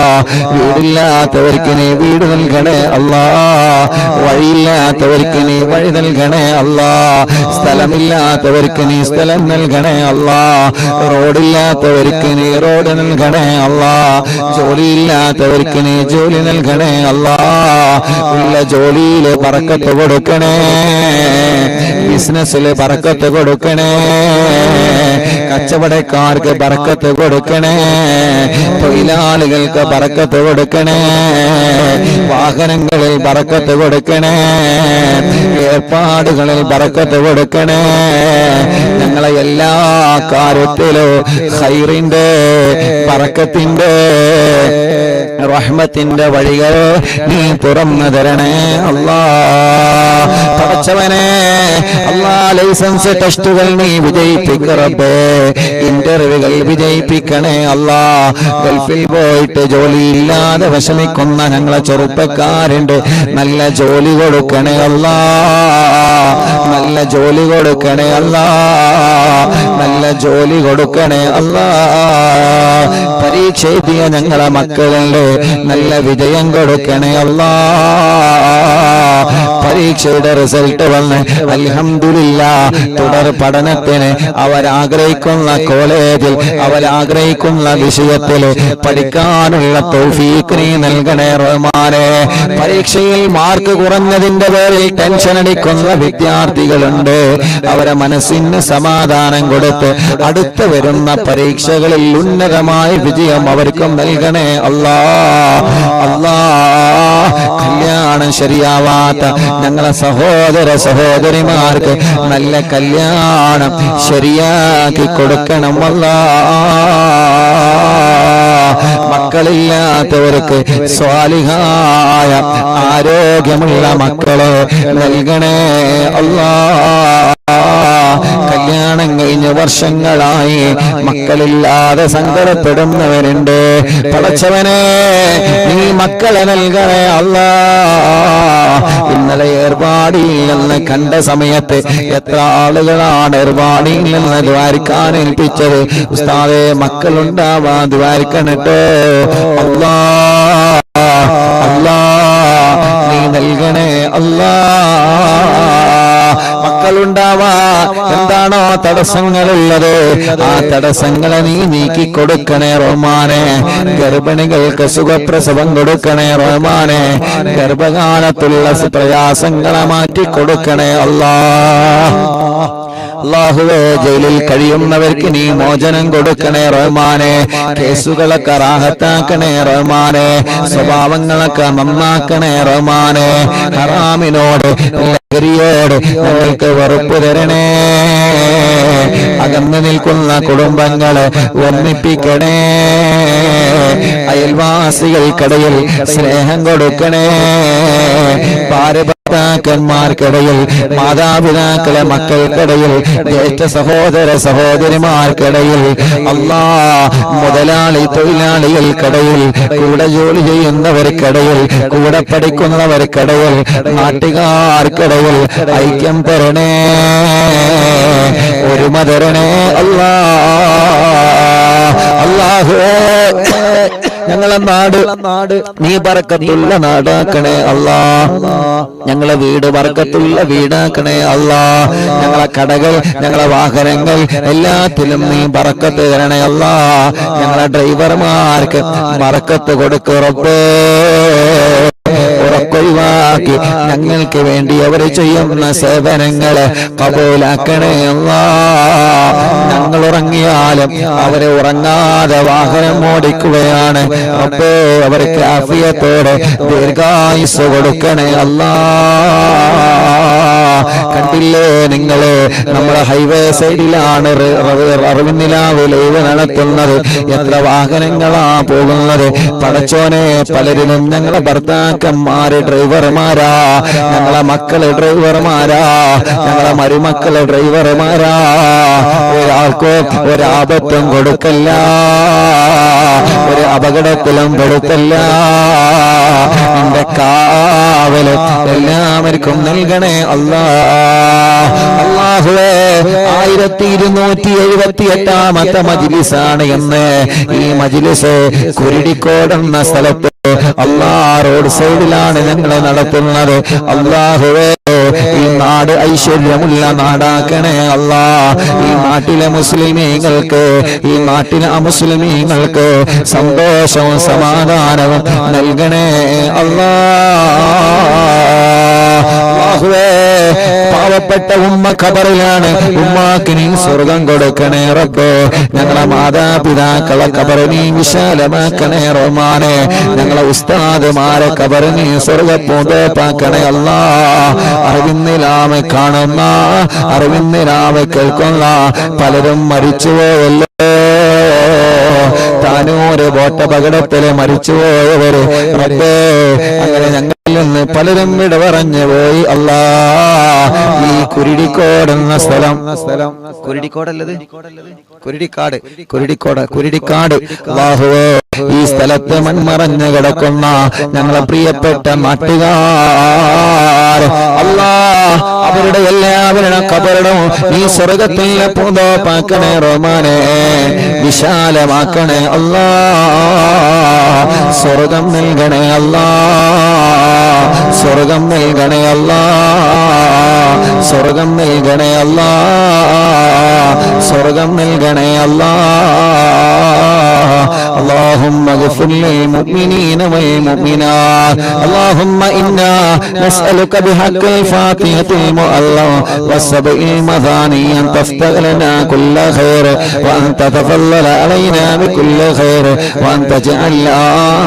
വീടില്ലാത്തവർക്ക് നീ വീട് നൽകണേ അല്ലാ. വഴിയില്ലാത്തവർക്ക് നീ വഴി നൽകണേ അല്ലാ. സ്ഥലമില്ലാത്തവർക്ക് നീ സ്ഥലം നൽകണേ അല്ലാ. റോഡില്ലാത്തവർക്ക് നീ റോഡ് നൽകണേ അല്ലാ. ജോലിയില്ലാത്തവർക്ക് നീ ജോലി നൽകണേ അല്ലാ. ഉള്ള ജോലിയില് ബറക്കത്ത് കൊടുക്കണേ. ബിസിനസ്സില് ബറക്കത്ത് കൊടുക്കണേ. കച്ചവടക്കാർക്ക് ബറക്കത്ത് കൊടുക്കണേ. തൊഴിലാളികൾക്ക് ബറക്കത്ത് കൊടുക്കണേ. വാഹനങ്ങളിൽ ബറക്കത്ത് കൊടുക്കണേ. ഏർപ്പാടുകളിൽ ബറക്കത്ത് കൊടുക്കണേ. ഞങ്ങളെ എല്ലാ കാര്യത്തിലും ഖൈറിന്റെ ബറക്കത്തിന്റെ റഹ്മത്തിന്റെ വഴികൾ നീ തുറന്നു തരണേ അല്ലാ. പടച്ചവനെ അല്ലാ, ലൈസൻസ് ടെസ്റ്റുകൾ നീ വിജയിപ്പിക്കറബേ. ഇന്റർവ്യൂകൾ വിജയിപ്പിക്കണേ അല്ലാ. ഗൾഫിൽ പോയിട്ട് ജോലിയില്ലാതെ വിഷമിക്കുന്ന ഞങ്ങളെ ചെറുപ്പക്കാരുണ്ട്. നല്ല ജോലി കൊടുക്കണേ അല്ലാ. നല്ല ജോലി കൊടുക്കണേ അല്ലാ. നല്ല ജോലി കൊടുക്കണേ അല്ലാ. പരീക്ഷ എഴുതിയ ഞങ്ങളെ മക്കളുണ്ട്. നല്ല വിജയം കൊടുക്കണേ അല്ലാ. പരീക്ഷയുടെ റിസൾട്ട് വന്ന് അൽഹംദുലില്ലാഹ് തുടർ പഠനത്തിന് അവരാഗ്രഹിക്കുന്ന കോളേജിൽ അവരാഗ്രഹിക്കുന്ന വിഷയത്തിൽ പഠിക്കാനുള്ള തൗഫീഖ് നീ നൽകണേ റഹ്മാനേ. പരീക്ഷയിൽ മാർക്ക് കുറഞ്ഞതിന്റെ പേരിൽ ടെൻഷൻ അടിക്കുന്ന വിദ്യാർത്ഥികളുണ്ട്. അവരെ മനസ്സിന് സമാധാനം കൊടുത്ത് അടുത്ത് വരുന്ന പരീക്ഷകളിൽ ഉന്നതമായ വിജയം അവർക്കും നൽകണേ അല്ലാ. അല്ലാ, കല്യാണം ശരിയാവാത്ത ഞങ്ങളെ സഹോദര സഹോദരിമാർക്ക് നല്ല കല്യാണം ശരിയാക്കി കൊടുക്കണം അല്ലാ. മക്കളില്ലാത്തവർക്ക് സ്വാലിഹായ ആരോഗ്യമുള്ള മക്കളെ നൽകണേ അല്ലാ. കല്യാണം കഴിഞ്ഞ വർഷങ്ങളായി മക്കളില്ലാതെ സങ്കടപ്പെടുന്നവരുണ്ട്. പടച്ചവനെ, നീ മക്കളെ നൽകണേ അല്ലാ. ഇന്നലെ ഏർപാടിയിൽ നിന്ന് കണ്ട സമയത്ത് എത്ര ആളുകളാണ് ഏർപാടിയിൽ നിന്ന് ദ്വാരിക്കാൻ ഏൽപ്പിച്ചത്. ഉസ്താദേ, മക്കളുണ്ടാവാൻ ദ്വാരിക്കണട്ടോ അല്ലാ. അല്ലാ, നീ നൽകണേ അല്ലാ. മക്കളുണ്ടാവാ എന്താണോ തടസ്സങ്ങളുള്ളത്, ആ തടസ്സങ്ങളെ നീ നീക്കി കൊടുക്കണേ റഹ്മാനെ. ഗർഭിണികൾക്ക് സുഖപ്രസവം കൊടുക്കണേ റഹ്മാനെ. ഗർഭകാലത്തുള്ള പ്രയാസങ്ങളെ മാറ്റി കൊടുക്കണേ അല്ലാ. അല്ലാഹുവേ, ജയിലിൽ കഴിയുന്നവർക്ക് നീ മോചനം കൊടുക്കണേ റഹ്മാനെ. കേസുകളൊക്കെ റാഹത്താക്കണേ റഹ്മാനെ. സ്വഭാവങ്ങളൊക്കെ നന്നാക്കണേ റഹ്മാനെ. ഹറാമിനോട് ലഹരിയോട് ഞങ്ങൾക്ക് വെറുപ്പ് തരണേ. അകന്നു നിൽക്കുന്ന കുടുംബങ്ങളെ ഒന്നിപ്പിക്കണേ. അയൽവാസികൾക്കിടയിൽ സ്നേഹം കൊടുക്കണേ. ഭർത്താക്കന്മാർക്കിടയിൽ, മാതാപിതാക്കളെ മക്കൾക്കിടയിൽ, ജ്യേഷ്ഠ സഹോദര സഹോദരിമാർക്കിടയിൽ, അല്ലാ, മുതലാളി തൊഴിലാളികൾക്കിടയിൽ, കൂടെ ജോലി ചെയ്യുന്നവർക്കിടയിൽ, കൂടെ പഠിക്കുന്നവർക്കിടയിൽ, നാട്ടുകാർക്കിടയിൽ ഐക്യം തരണേ. ഒരുമ തരണേ അല്ലാ. അല്ലാഹുവേ ഞങ്ങളെ നാട് നീ ബർക്കത്തുള്ള നാടാക്കണേ അല്ലാ. ഞങ്ങളെ വീട് ബർക്കത്തുള്ള വീടാക്കണേ അല്ലാ. ഞങ്ങളെ കടകൾ ഞങ്ങളെ വാഹനങ്ങൾ എല്ലാത്തിലും നീ ബർക്കത്ത് തരണേ അല്ലാ. ഞങ്ങളെ ഡ്രൈവർമാർക്ക് ബർക്കത്ത് കൊടുക്ക് റബ്ബേ. ഉറക്കൊഴിവാക്കി ഞങ്ങൾക്ക് വേണ്ടി അവർ ചെയ്യുന്ന സേവനങ്ങളെ കബൂലാക്കണേ അല്ലാ. ഞങ്ങൾ ഉറങ്ങിയാലും അവരെ ഉറങ്ങാതെ വാഹനം ഓടിക്കുകയാണ് റബ്ബേ. അവർക്ക് ആഫിയത്തോടെ ദീർഘായുസ് കൊടുക്കണേ അല്ലാ. കണ്ടില്ലേ നിങ്ങള് നമ്മുടെ ഹൈവേ സൈഡിലാണ് അറിവിന്നിലാവ് ലൈവ് നടത്തുന്നത്. എത്ര വാഹനങ്ങളാ പോകുന്നത് പടച്ചോനെ. പലരിലും ഞങ്ങളെ ഭർത്താക്കന്മാര് ഡ്രൈവർമാരാ, ഞങ്ങളെ മക്കള് ഡ്രൈവർമാരാ, ഞങ്ങളെ മരുമക്കള് ഡ്രൈവർമാരാ. ഒരാൾക്കോ ഒരാപത്തും കൊടുക്കല്ല, ഒരു അപകടത്തിലും പെടുത്തല്ല. എന്റെ കാവല് എല്ലാവർക്കും നൽകണേ അല്ലാ. അല്ലാഹുവേ 1278ാമത്തെ മജ്ലിസാണ് എന്ന്. ഈ മജ്ലിസ് കുരുടിക്കോട് എന്ന സ്ഥലത്ത് അല്ലാ റോഡ് സൈഡിലാണ് ഞങ്ങളെ നടത്തുന്നത്. അല്ലാഹുവേ ഈ നാട് ഐശ്വര്യമുള്ള നാടാക്കണേ അല്ലാ. ഈ നാട്ടിലെ മുസ്ലിമീങ്ങൾക്ക് ഈ നാട്ടിലെ അമുസ്ലിമീങ്ങൾക്ക് സന്തോഷവും സമാധാനവും നൽകണേ അല്ലാ. പാവപ്പെട്ട ഉമ്മ ഖബറിലാണ്. ഉമ്മാക്ക് നീ സ്വർഗം കൊടുക്കണേ റബ്ബേ. ഞങ്ങളെ മാതാപിതാക്കളെ ഖബറ് നീ വിശാലമാക്കണേ റഹ്മാനെ. ഞങ്ങളെ ഉസ്താദുമാരെ ഖബറ് നീ സ്വർഗപ്പൂന്തോപ്പാക്കണേ അല്ലാ. അറിവിന്നിലാമെ കാണുന്ന അറിവിന്നിലാമെ കേൾക്കുന്ന പലരും മരിച്ചുപോയല്ലോ. താനൂര് ബോട്ടപകടത്തില് മരിച്ചുപോയവര് റബ്ബേ, അങ്ങനെ ഞങ്ങളിൽ നിന്ന് പലരും വിട പറഞ്ഞു പോയി അല്ലാ. ഈ കുരുടിക്കോട് എന്ന സ്ഥലം കുരുടിക്കോടല്ലത് കുരുടിക്കാട് അല്ലാഹുവേ, ഈ സ്ഥലത്ത് മൺമറഞ്ഞു കിടക്കുന്ന ഞങ്ങളെ പ്രിയപ്പെട്ട നാട്ടുകാർ അല്ലാ, അവരുടെ എല്ലാവരുടെ ഖബറും നീ സ്വർഗത്തിലെ പൂന്തോപ്പാക്കണേ റഹ്മാനെ. വിശാലമാക്കണേ അല്ലാ. സ്വർഗം നൽകണേ അല്ലാ. സ്വർഗം നൽകണേ അല്ലാ. സ്വർഗം നൽകണേ അല്ലാ. സ്വർഗം നൽകണേ അല്ലാ. اللهم اغفر للمؤمنين والمؤمنات. اللهم إنا نسألك بحق الفاتحة المؤلم والسبع المثاني أن تفتح لنا كل خير، وأن تتفضل علينا بكل خير، وأن تجعلنا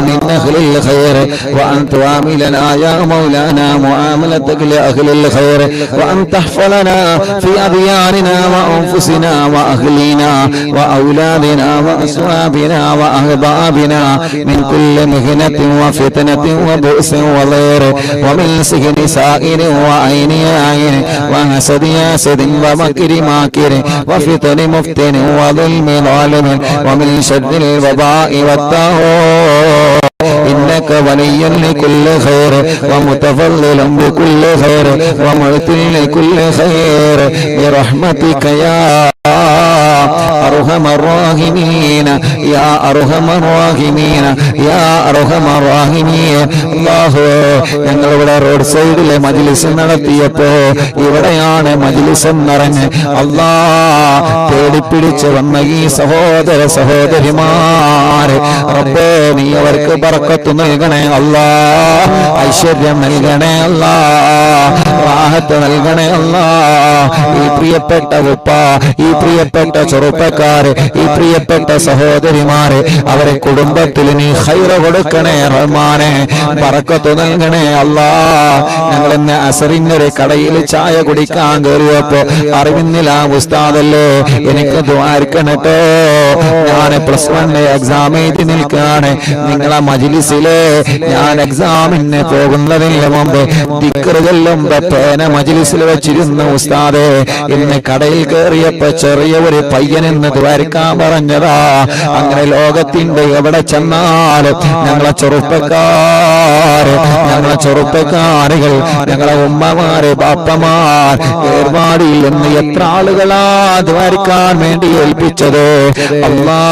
من أهل الخير، وأن تعاملنا يا مولانا معاملتك لأهل الخير، وأن تحفظنا في أدياننا وأنفسنا وأهلنا وأولادنا وأصحابنا وأحبابنا من كل مهنة وفتنة وبؤس وضير، ومن سجن سائر وعين عين، وحسد حاسد ومكر ماكر، وفتن مفتن وظلم ظالم، ومن شر الوباء والطاغوت. إنك ولي لكل خير ومتفضل بكل خير ومعطي لكل خير برحمتك يا أرحم الراحمين يا أرحم الراحمين يا أرحم الراحمين. അല്ലാഹു, ഞങ്ങൾ ഇവിടെ റോഡ് സൈഡിലെ മജ്ലിസ് നടത്തിയപ്പോ ഇവിടെയാണ് മജ്ലിസ് എന്നറിഞ്ഞ് അല്ലാ തേടിപ്പിടിച്ച് വന്ന ഈ സഹോദര സഹോദരിമാര് റബ്ബേ, നീ അവർക്ക് ബർക്കത്ത് നൽകണേ അല്ലാ. ഐശ്വര്യം നൽകണേ അല്ലാ. റാഹത്ത് നൽകണേ അല്ലാ. ഈ പ്രിയപ്പെട്ട ഉപ്പ, ഈ പ്രിയപ്പെട്ട ചെറുപ്പക്കാര്, ഈ പ്രിയപ്പെട്ട സഹോദരിമാര്, അവരെ കുടുംബത്തിൽ നീ ഖൈർ കൊടുക്കണേ റഹ്മാനെ. ബർക്കത്ത് നൽകണേ അല്ലാ. ഞങ്ങൾ ഇന്ന് അസറിനൊരു കടയിൽ ചായ കുടിക്കാൻ കയറിയപ്പോ അറിവിന്നില്ല ഉസ്താദല്ലേ എനിക്ക് ദ്വാരിക്കണട്ടോ, ഞാൻ +1 എക്സാം എഴുതി നിൽക്കാണ്. നിങ്ങളെ മജ്ലിസിലെ ഞാൻ എക്സാമിന് പോകുന്നതിന് മുമ്പ് ദിക്ർ ചൊല്ലുമ്പോ പേന പ്രബോധന മജ്ലിസിൽ വെച്ചിരുന്ന ഉസ്താദേ, ഇന്ന് കടയിൽ കയറിയപ്പോ ചെറിയ ഒരു പയ്യനെന്ന് ദ്വാരക്കാൻ പറഞ്ഞതാ. അങ്ങനെ ലോകത്തിന്റെ എവിടെ ചെന്നാലും ഞങ്ങളെ ചെറുപ്പക്കാരുകൾ, ഞങ്ങളെ ഉമ്മമാര്, ബാപ്പമാർ, ഏർവാടിയിൽ നിന്ന് എത്ര ആളുകളാ ദ്വാരക്കാൻ വേണ്ടി ഏൽപ്പിച്ചത്. അല്ലാ,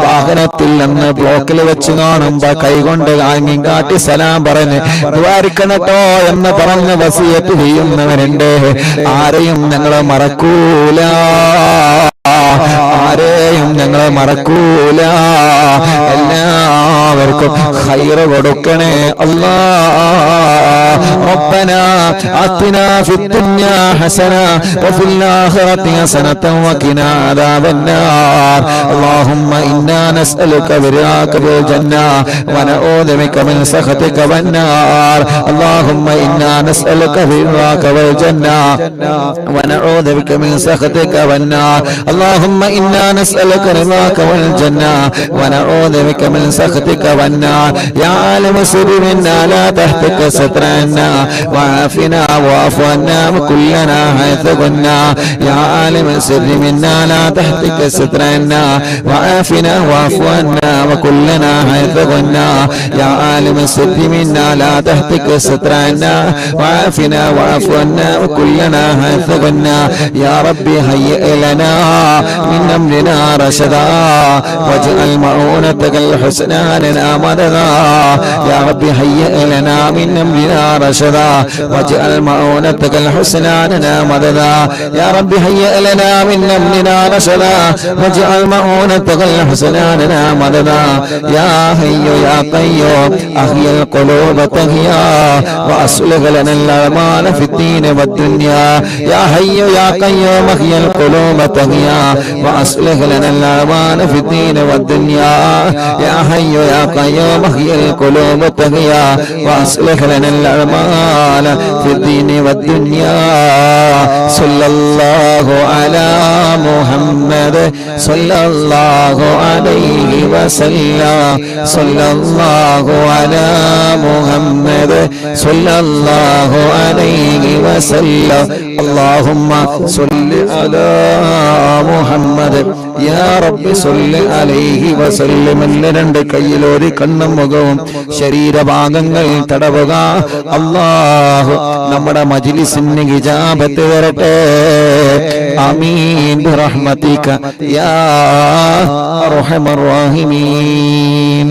വാഹനത്തിൽ നിന്ന് ബ്ലോക്കിൽ വെച്ച് കാണുമ്പോ കൈകൊണ്ട് ആംഗ്യം കാട്ടി സലാം പറഞ്ഞ് ദ്വാരിക്കണട്ടോ എന്ന് പറഞ്ഞ് വസിയത്ത് ചെയ്യുന്നവരുണ്ട്. ആരെയും ഞങ്ങളെ മറക്കൂല, ആരെയും ഞങ്ങളെ മറക്കൂല. എല്ലാവർക്കും ഖൈർ കൊടുക്കണേ അല്ലാ. ربنا آتنا في الدنيا حسنة وفي الآخرة حسنة وقنا عذاب النار. اللهم إنا نسألك برضاك بالجنة ونعوذ بك من سخطك والنار. اللهم إنا نسألك برضاك بالجنة ونعوذ بك من سخطك والنار. اللهم إنا نسألك رضاك والجنة ونعوذ بك من سخطك والنار. يا عالم سر منا لا تهتك سترنا وعافنا واعف عنا وكلنا حيث كنا. يا عالم السر منا لا تهتك سترنا وعافنا واعف عنا وكلنا حيث كنا. يا عالم السر منا لا تهتك سترنا وعافنا واعف عنا وكلنا حيث كنا. يا ربي هيئ لنا من أمرنا رشدا واجعل معونتك الحسنى لنا مددا. يا ربي هيئ لنا من أمرنا رشدا واجعل معونتك الحسنى لنا مددا. يا ربي هيئ لنا من أمرنا رشدا واجعل معونتك الحسنى لنا مددا. يا حي يا قيوم أحيي القلوب تحيا وأصلح لنا الأعمال في الدين والدنيا. يا حي يا قيوم أحيي القلوب تحيا وأصلح لنا الأعمال في الدين والدنيا. يا حي يا قيوم أحيي القلوب تحيا وأصلح لنا الأعمال في الدين والدنيا. صلى الله على محمد صلى الله عليه وسلم. صلى الله على محمد صلى الله عليه وسلم. اللهم صل على محمد يا رب صل عليه وسلم. രണ്ട് കയ്യിലൊരു കണ്ണും മുഖവും ശരീരഭാഗങ്ങൾ തടവുക. അല്ലാഹു നമ്മുടെ മജ്ലിസിന് ഇജാബത്ത് തരട്ടെ. ആമീൻ ബിറഹ്മതിക യാ അർഹമർ റഹീമീൻ.